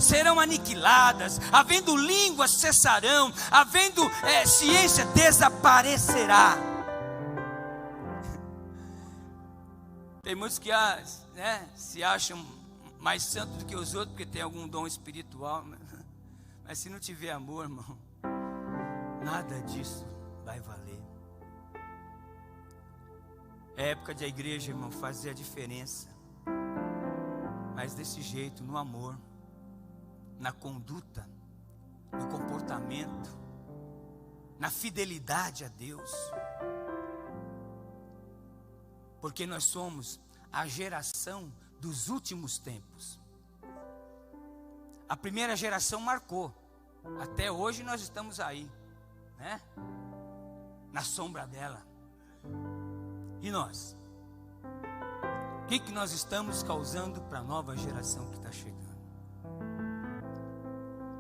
[SPEAKER 2] serão aniquiladas, havendo línguas cessarão, havendo ciência desaparecerá. Tem muitos que se acham mais santos do que os outros porque tem algum dom espiritual, mas se não tiver amor, irmão, nada disso vai valer. É época de a igreja, irmão, fazer a diferença, mas desse jeito, no amor, na conduta, no comportamento, na fidelidade a Deus, porque nós somos a geração dos últimos tempos. A primeira geração marcou, até hoje nós estamos aí, né? Na sombra dela. E nós? O que nós estamos causando para a nova geração que está chegando?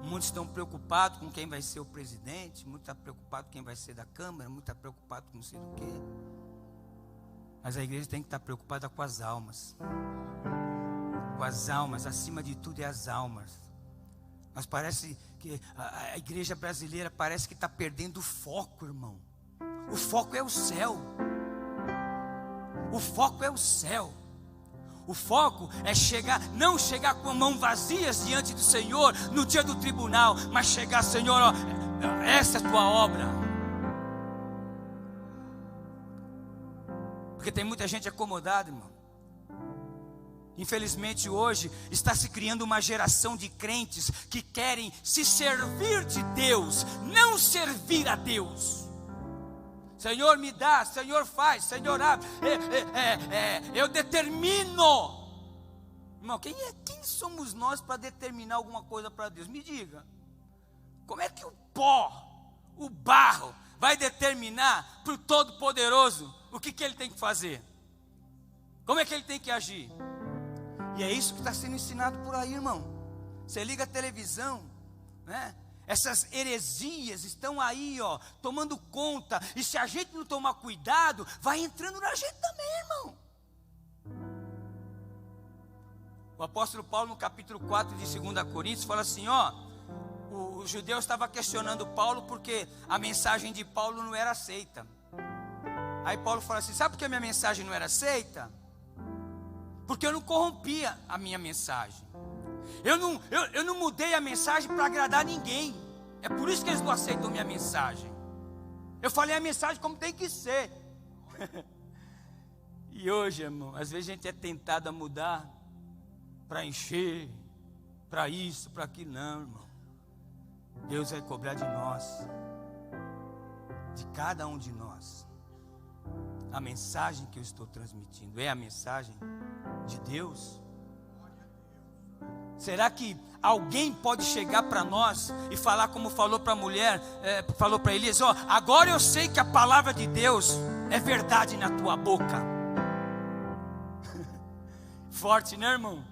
[SPEAKER 2] Muitos estão preocupados com quem vai ser o presidente, muitos estão preocupados com quem vai ser da Câmara, muitos estão preocupados com não sei do quê. Mas a igreja tem que estar preocupada com as almas. Com as almas, acima de tudo é as almas. Mas parece que a igreja brasileira parece que está perdendo o foco, irmão. O foco é o céu. O foco é o céu. O foco é não chegar com a mão vazias diante do Senhor no dia do tribunal, mas chegar, Senhor, ó, essa é a tua obra. Porque tem muita gente acomodada, irmão. Infelizmente hoje está se criando uma geração de crentes que querem se servir de Deus, não servir a Deus. Senhor me dá, Senhor faz, Senhor abre, eu determino. Irmão, quem somos nós para determinar alguma coisa para Deus? Me diga, como é que o pó, o barro, vai determinar para o Todo-Poderoso o que ele tem que fazer? Como é que ele tem que agir? E é isso que está sendo ensinado por aí, irmão. Você liga a televisão, né? Essas heresias estão aí, ó, tomando conta. E se a gente não tomar cuidado, vai entrando na gente também, irmão. O apóstolo Paulo, no capítulo 4 de 2 Coríntios, fala assim, ó, o judeu estava questionando Paulo porque a mensagem de Paulo não era aceita. Aí Paulo fala assim, sabe por que a minha mensagem não era aceita? Porque eu não corrompia a minha mensagem. Eu não mudei a mensagem para agradar ninguém. É por isso que eles não aceitam minha mensagem. Eu falei a mensagem como tem que ser. E hoje, irmão, às vezes a gente é tentado a mudar para encher, para isso, para aquilo. Não, irmão. Deus vai cobrar de nós, de cada um de nós. A mensagem que eu estou transmitindo é a mensagem de Deus? Será que alguém pode chegar para nós e falar como falou para a mulher, falou para Elias, ó, agora eu sei que a palavra de Deus é verdade na tua boca. Forte, né, irmão?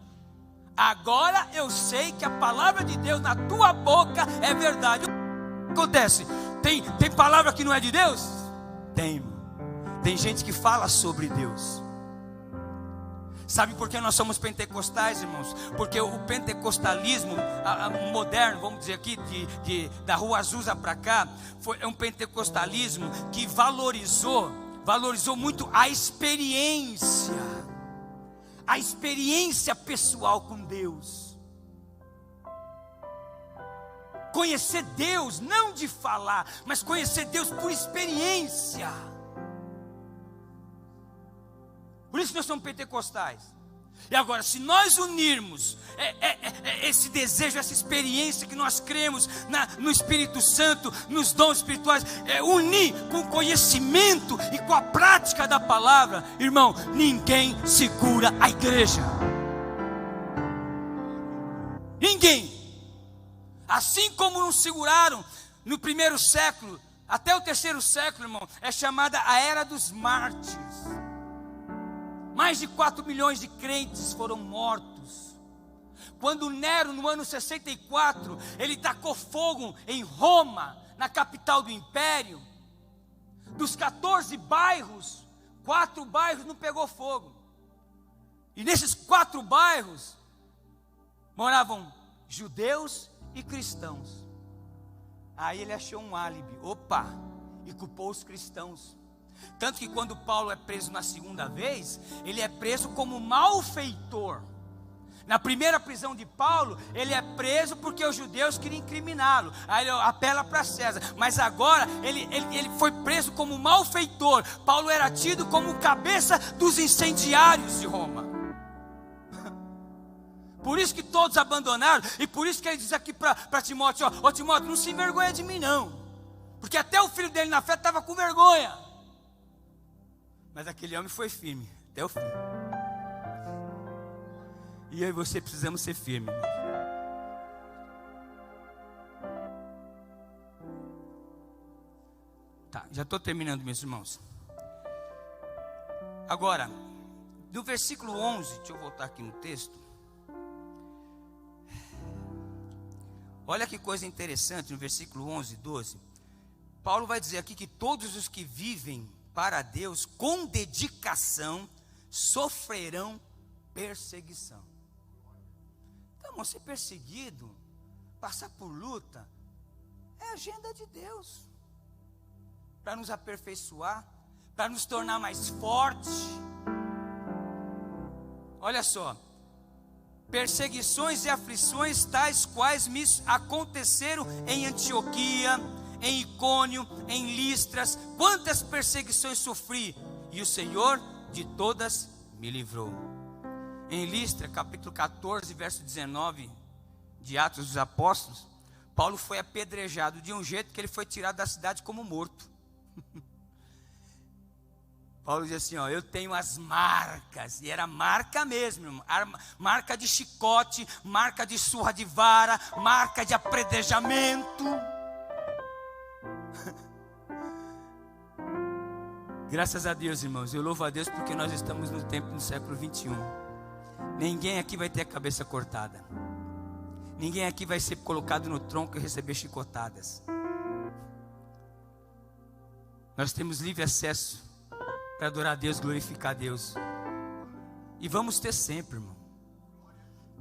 [SPEAKER 2] Agora eu sei que a palavra de Deus na tua boca é verdade. O que acontece? Tem palavra que não é de Deus? Tem, irmão. Tem gente que fala sobre Deus. Sabe por que nós somos pentecostais, irmãos? Porque o pentecostalismo moderno, vamos dizer aqui, da Rua Azusa para cá, é um pentecostalismo que valorizou muito a experiência pessoal com Deus. Conhecer Deus, não de falar, mas conhecer Deus por experiência. Por isso nós somos pentecostais. E agora, se nós unirmos esse desejo, essa experiência que nós cremos no Espírito Santo, nos dons espirituais, unir com o conhecimento e com a prática da palavra, irmão, ninguém segura a igreja. Ninguém. Assim como não seguraram no primeiro século, até o terceiro século, irmão, é chamada a Era dos Mártires. Mais de 4 milhões de crentes foram mortos Quando Nero, no ano 64, ele tacou fogo em Roma, na capital do império, dos 14 bairros, 4 bairros não pegou fogo. E nesses 4 bairros moravam judeus e cristãos. Aí ele achou um álibi, e culpou os cristãos. Tanto que quando Paulo é preso na segunda vez, ele é preso como malfeitor. Na primeira prisão de Paulo, ele é preso porque os judeus queriam incriminá-lo. Aí ele apela para César. Mas agora ele foi preso como malfeitor. Paulo era tido como cabeça dos incendiários de Roma. Por isso que todos abandonaram. E por isso que ele diz aqui para Timóteo: ó Timóteo, não se envergonha de mim não. Porque até o filho dele na fé estava com vergonha. Mas aquele homem foi firme até o fim. E eu e você precisamos ser firmes. Tá, já estou terminando, meus irmãos. Agora, do versículo 11, deixa eu voltar aqui no texto. Olha que coisa interessante, no versículo 11 e 12. Paulo vai dizer aqui que todos os que vivem para Deus com dedicação sofrerão perseguição. Então, ser perseguido, passar por luta, é a agenda de Deus, para nos aperfeiçoar, para nos tornar mais fortes. Olha só, perseguições e aflições tais quais me aconteceram em Antioquia, em Icônio, em Listras, quantas perseguições sofri, e o Senhor de todas me livrou. Em Listra, capítulo 14, verso 19 de Atos dos Apóstolos, Paulo foi apedrejado de um jeito que ele foi tirado da cidade como morto. Paulo diz assim, eu tenho as marcas, e era marca mesmo, irmão, marca de chicote, marca de surra de vara, marca de apedrejamento. Graças a Deus, irmãos, eu louvo a Deus porque nós estamos no tempo do século 21. Ninguém aqui vai ter a cabeça cortada. Ninguém aqui vai ser colocado no tronco e receber chicotadas. Nós temos livre acesso para adorar a Deus, glorificar a Deus. E vamos ter sempre, irmão.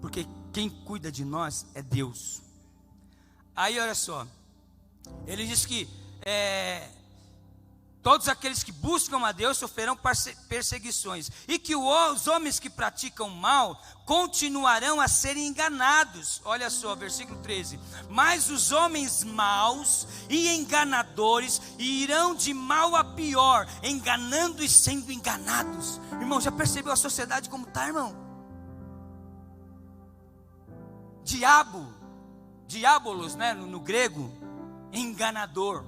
[SPEAKER 2] Porque quem cuida de nós é Deus. Aí olha só, ele diz que todos aqueles que buscam a Deus sofrerão perseguições, e que os homens que praticam mal continuarão a ser enganados. Olha só, versículo 13: mas os homens maus e enganadores irão de mal a pior, enganando e sendo enganados. Irmão, já percebeu a sociedade como está, irmão? Diabolos, né, no grego, enganador.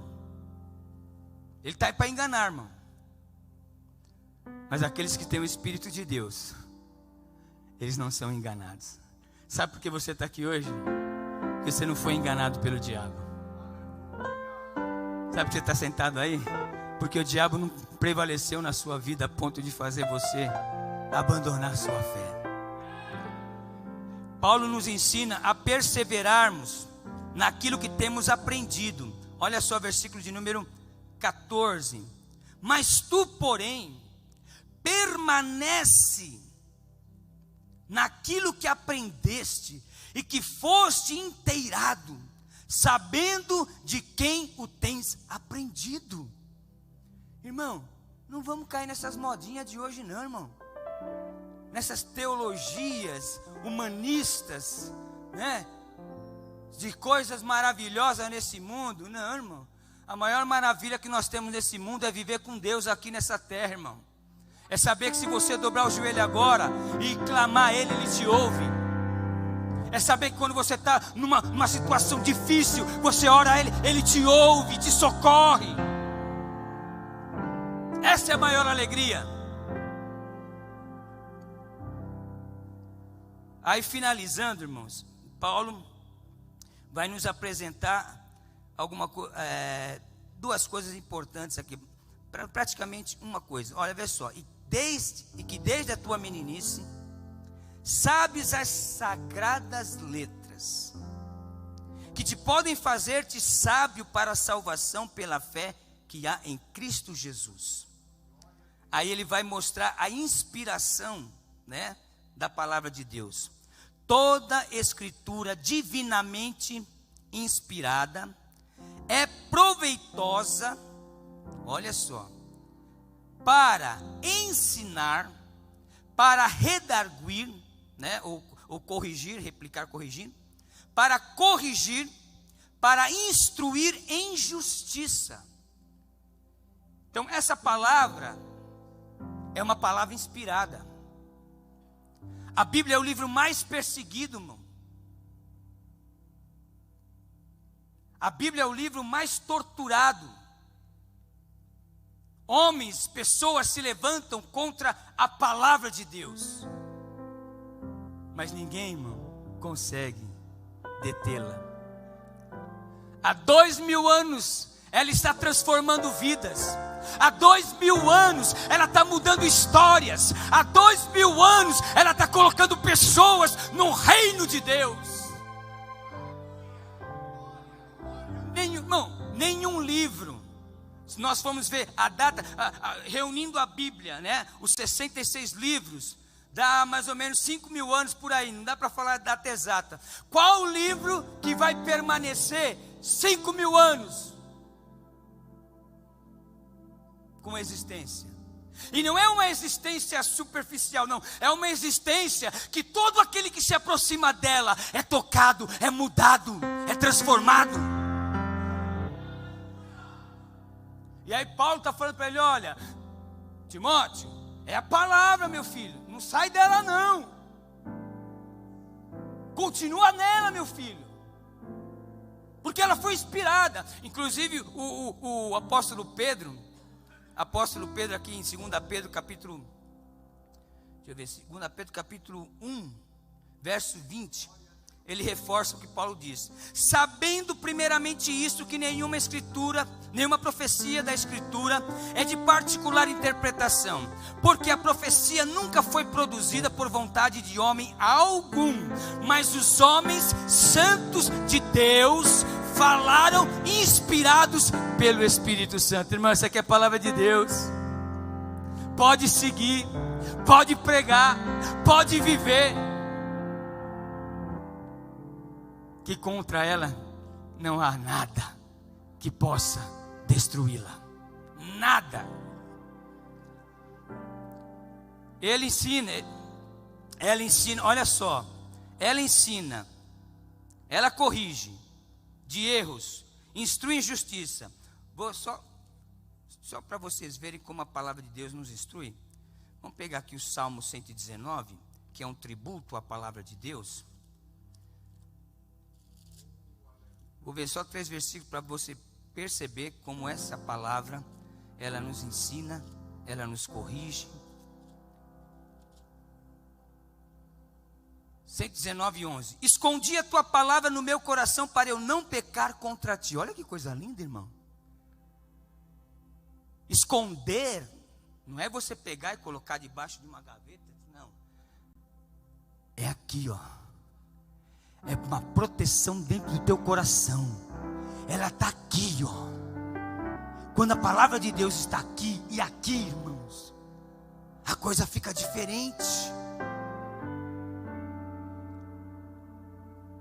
[SPEAKER 2] Ele está aí para enganar, irmão. Mas aqueles que têm o Espírito de Deus, eles não são enganados. Sabe por que você está aqui hoje? Porque você não foi enganado pelo diabo. Sabe por que você está sentado aí? Porque o diabo não prevaleceu na sua vida a ponto de fazer você abandonar a sua fé. Paulo nos ensina a perseverarmos naquilo que temos aprendido. Olha só, versículo de número 14: mas tu, porém, permanece naquilo que aprendeste e que foste inteirado, sabendo de quem o tens aprendido. Irmão, não vamos cair nessas modinhas de hoje não, irmão. Nessas teologias humanistas, né? De coisas maravilhosas nesse mundo. Não, irmão. A maior maravilha que nós temos nesse mundo é viver com Deus aqui nessa terra, irmão. É saber que se você dobrar o joelho agora e clamar a Ele, Ele te ouve. É saber que quando você está numa situação difícil, você ora a Ele, Ele te ouve, te socorre. Essa é a maior alegria. Aí, finalizando, irmãos, Paulo vai nos apresentar duas coisas importantes aqui, praticamente uma coisa. Olha, vê só, e que desde a tua meninice sabes as sagradas letras, que te podem fazer-te sábio para a salvação pela fé que há em Cristo Jesus. Aí ele vai mostrar a inspiração, né, da palavra de Deus. Toda escritura divinamente inspirada é proveitosa, olha só, para ensinar, para redarguir, né, ou corrigir, replicar, corrigir, para corrigir, para instruir em justiça. Então essa palavra é uma palavra inspirada. A Bíblia é o livro mais perseguido, irmão. A Bíblia é o livro mais torturado. Homens, pessoas se levantam contra a palavra de Deus, mas ninguém, irmão, consegue detê-la. Há 2000 anos ela está transformando vidas. Há 2000 anos ela está mudando histórias. Há 2000 anos ela está colocando pessoas no reino de Deus. Nenhum livro, se nós formos ver a data, reunindo a Bíblia, né, os 66 livros, dá mais ou menos 5.000 anos por aí, não dá para falar a data exata. Qual o livro que vai permanecer 5.000 anos com existência? E não é uma existência superficial, não, é uma existência que todo aquele que se aproxima dela é tocado, é mudado, é transformado. E aí Paulo está falando para ele: olha, Timóteo, é a palavra, meu filho, não sai dela não, continua nela, meu filho, porque ela foi inspirada. Inclusive o apóstolo Pedro aqui em 2 Pedro capítulo, deixa eu ver, 2 Pedro capítulo 1, verso 20, ele reforça o que Paulo diz: sabendo primeiramente isto, que nenhuma escritura, nenhuma profecia da escritura é de particular interpretação, porque a profecia nunca foi produzida por vontade de homem algum, mas os homens santos de Deus falaram inspirados pelo Espírito Santo. Irmão, essa aqui é a palavra de Deus. Pode seguir, pode pregar, pode viver, que contra ela não há nada que possa destruí-la. Nada. Ela ensina, olha só, ela ensina, ela corrige de erros, instrui em justiça. Vou só para vocês verem como a palavra de Deus nos instrui. Vamos pegar aqui o Salmo 119, que é um tributo à palavra de Deus. Vou ver só 3 versículos para você perceber como essa palavra, ela nos ensina, ela nos corrige. 119:11. Escondi a tua palavra no meu coração para eu não pecar contra ti. Olha que coisa linda, irmão. Esconder não é você pegar e colocar debaixo de uma gaveta, não. É aqui, ó. É uma proteção dentro do teu coração. Ela está aqui, ó. Quando a palavra de Deus está aqui e aqui, irmãos, a coisa fica diferente.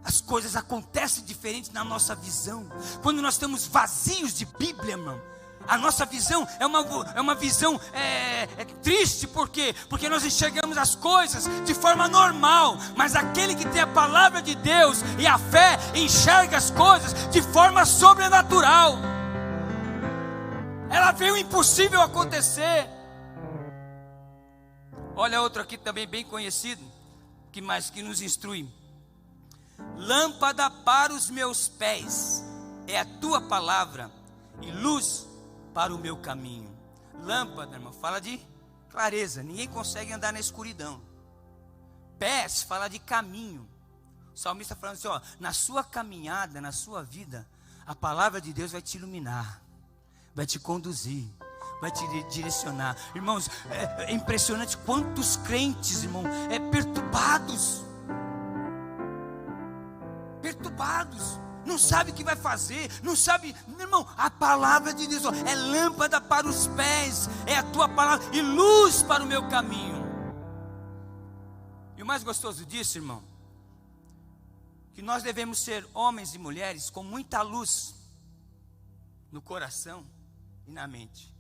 [SPEAKER 2] As coisas acontecem diferentes na nossa visão. Quando nós estamos vazios de Bíblia, irmão, a nossa visão é uma visão triste. Por quê? Porque nós enxergamos as coisas de forma normal. Mas aquele que tem a palavra de Deus e a fé enxerga as coisas de forma sobrenatural. Ela vê o impossível acontecer. Olha outro aqui também bem conhecido, que nos instrui. Lâmpada para os meus pés é a tua palavra e luz para o meu caminho. Lâmpada, irmão, fala de clareza. Ninguém consegue andar na escuridão. Pés fala de caminho. O salmista falando assim, ó, na sua caminhada, na sua vida, a palavra de Deus vai te iluminar, vai te conduzir, vai te direcionar. Irmãos, é impressionante quantos crentes, irmão, perturbados, não sabe o que vai fazer, não sabe, irmão. A palavra de Deus é lâmpada para os pés, é a tua palavra e luz para o meu caminho. E o mais gostoso disso, irmão, que nós devemos ser homens e mulheres com muita luz no coração e na mente,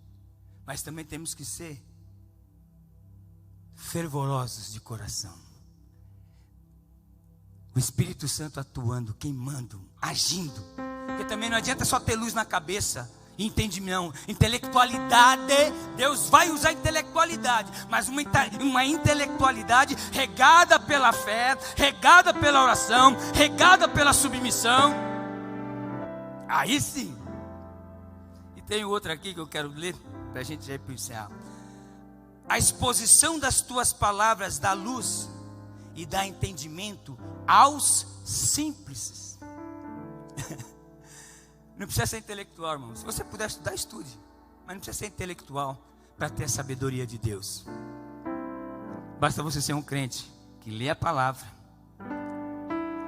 [SPEAKER 2] mas também temos que ser fervorosos de coração. O Espírito Santo atuando, queimando, agindo. Porque também não adianta só ter luz na cabeça, entendimento, intelectualidade. Deus vai usar intelectualidade, mas uma intelectualidade regada pela fé, regada pela oração, regada pela submissão. Aí sim. E tem outra aqui que eu quero ler, para a gente já ir para o encerrar. A exposição das tuas palavras dá luz e dá entendimento aos simples. Não precisa ser intelectual, irmão. Se você puder estudar, estude, mas não precisa ser intelectual para ter a sabedoria de Deus. Basta você ser um crente que lê a palavra,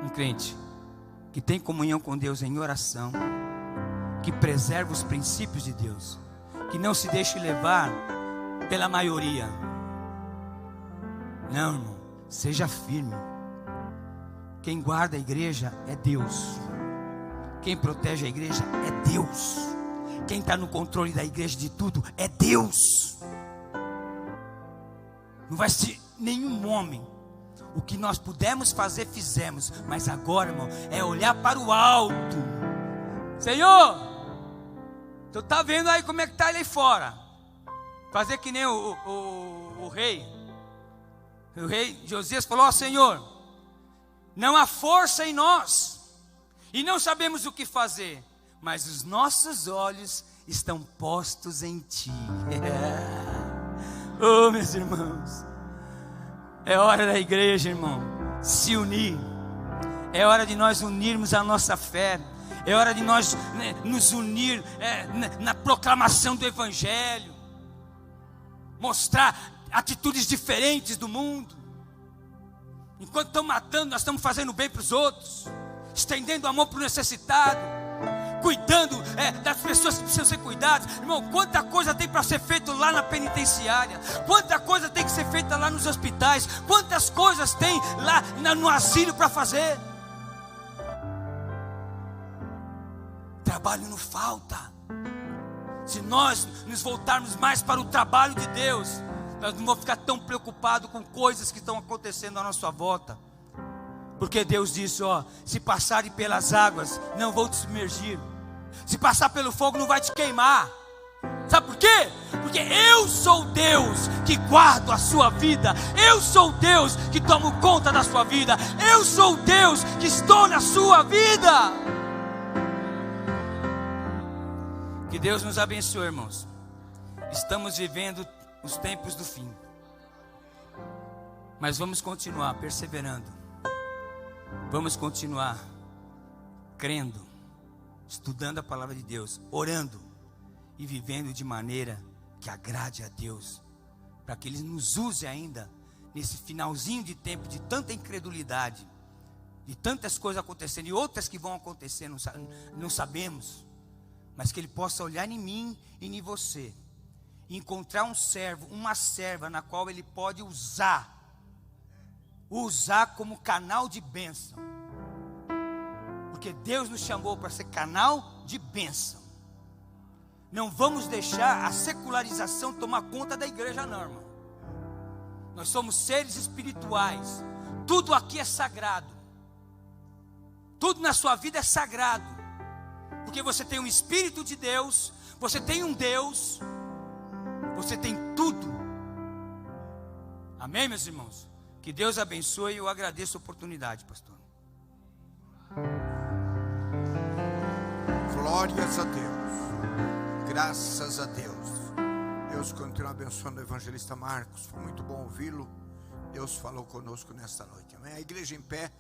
[SPEAKER 2] um crente que tem comunhão com Deus em oração, que preserva os princípios de Deus, que não se deixe levar pela maioria. Não, irmão, seja firme. Quem guarda a igreja é Deus. Quem protege a igreja é Deus. Quem está no controle da igreja de tudo é Deus. Não vai ser nenhum homem. O que nós pudemos fazer, fizemos. Mas agora, irmão, é olhar para o alto. Senhor, tu está vendo aí como é que está ele aí fora. Fazer que nem o rei. O rei Josias falou: ó Senhor, não há força em nós e não sabemos o que fazer, mas os nossos olhos estão postos em Ti. Oh, meus irmãos, é hora da igreja, irmão, se unir. É hora de nós unirmos a nossa fé. É hora de nós nos unir na proclamação do Evangelho, mostrar atitudes diferentes do mundo. Enquanto estão matando, nós estamos fazendo bem para os outros, estendendo a mão para o necessitado, cuidando das pessoas que precisam ser cuidadas. Irmão, quanta coisa tem para ser feito lá na penitenciária, quanta coisa tem que ser feita lá nos hospitais, quantas coisas tem lá no asilo para fazer. Trabalho não falta. Se nós nos voltarmos mais para o trabalho de Deus, nós não vamos ficar tão preocupados com coisas que estão acontecendo à nossa volta. Porque Deus disse: ó, se passarem pelas águas, não vão te submergir. Se passar pelo fogo, não vai te queimar. Sabe por quê? Porque eu sou Deus que guardo a sua vida. Eu sou Deus que tomo conta da sua vida. Eu sou Deus que estou na sua vida. Que Deus nos abençoe, irmãos. Estamos vivendo os tempos do fim, mas vamos continuar perseverando. Vamos continuar crendo, estudando a palavra de Deus, orando e vivendo de maneira que agrade a Deus, para que Ele nos use ainda nesse finalzinho de tempo de tanta incredulidade, de tantas coisas acontecendo e outras que vão acontecer, não sabemos, mas que Ele possa olhar em mim e em você, e encontrar um servo, uma serva na qual Ele pode usar como canal de bênção, porque Deus nos chamou para ser canal de bênção. Não vamos deixar a secularização tomar conta da igreja, não, irmão. Nós somos seres espirituais. Tudo aqui é sagrado. Tudo na sua vida é sagrado, porque você tem um Espírito de Deus, você tem um Deus, você tem tudo. Amém, meus irmãos? Que Deus abençoe e eu agradeço a oportunidade, pastor.
[SPEAKER 1] Glórias a Deus. Graças a Deus. Deus continua abençoando o evangelista Marcos. Foi muito bom ouvi-lo. Deus falou conosco nesta noite. Amém? A igreja em pé.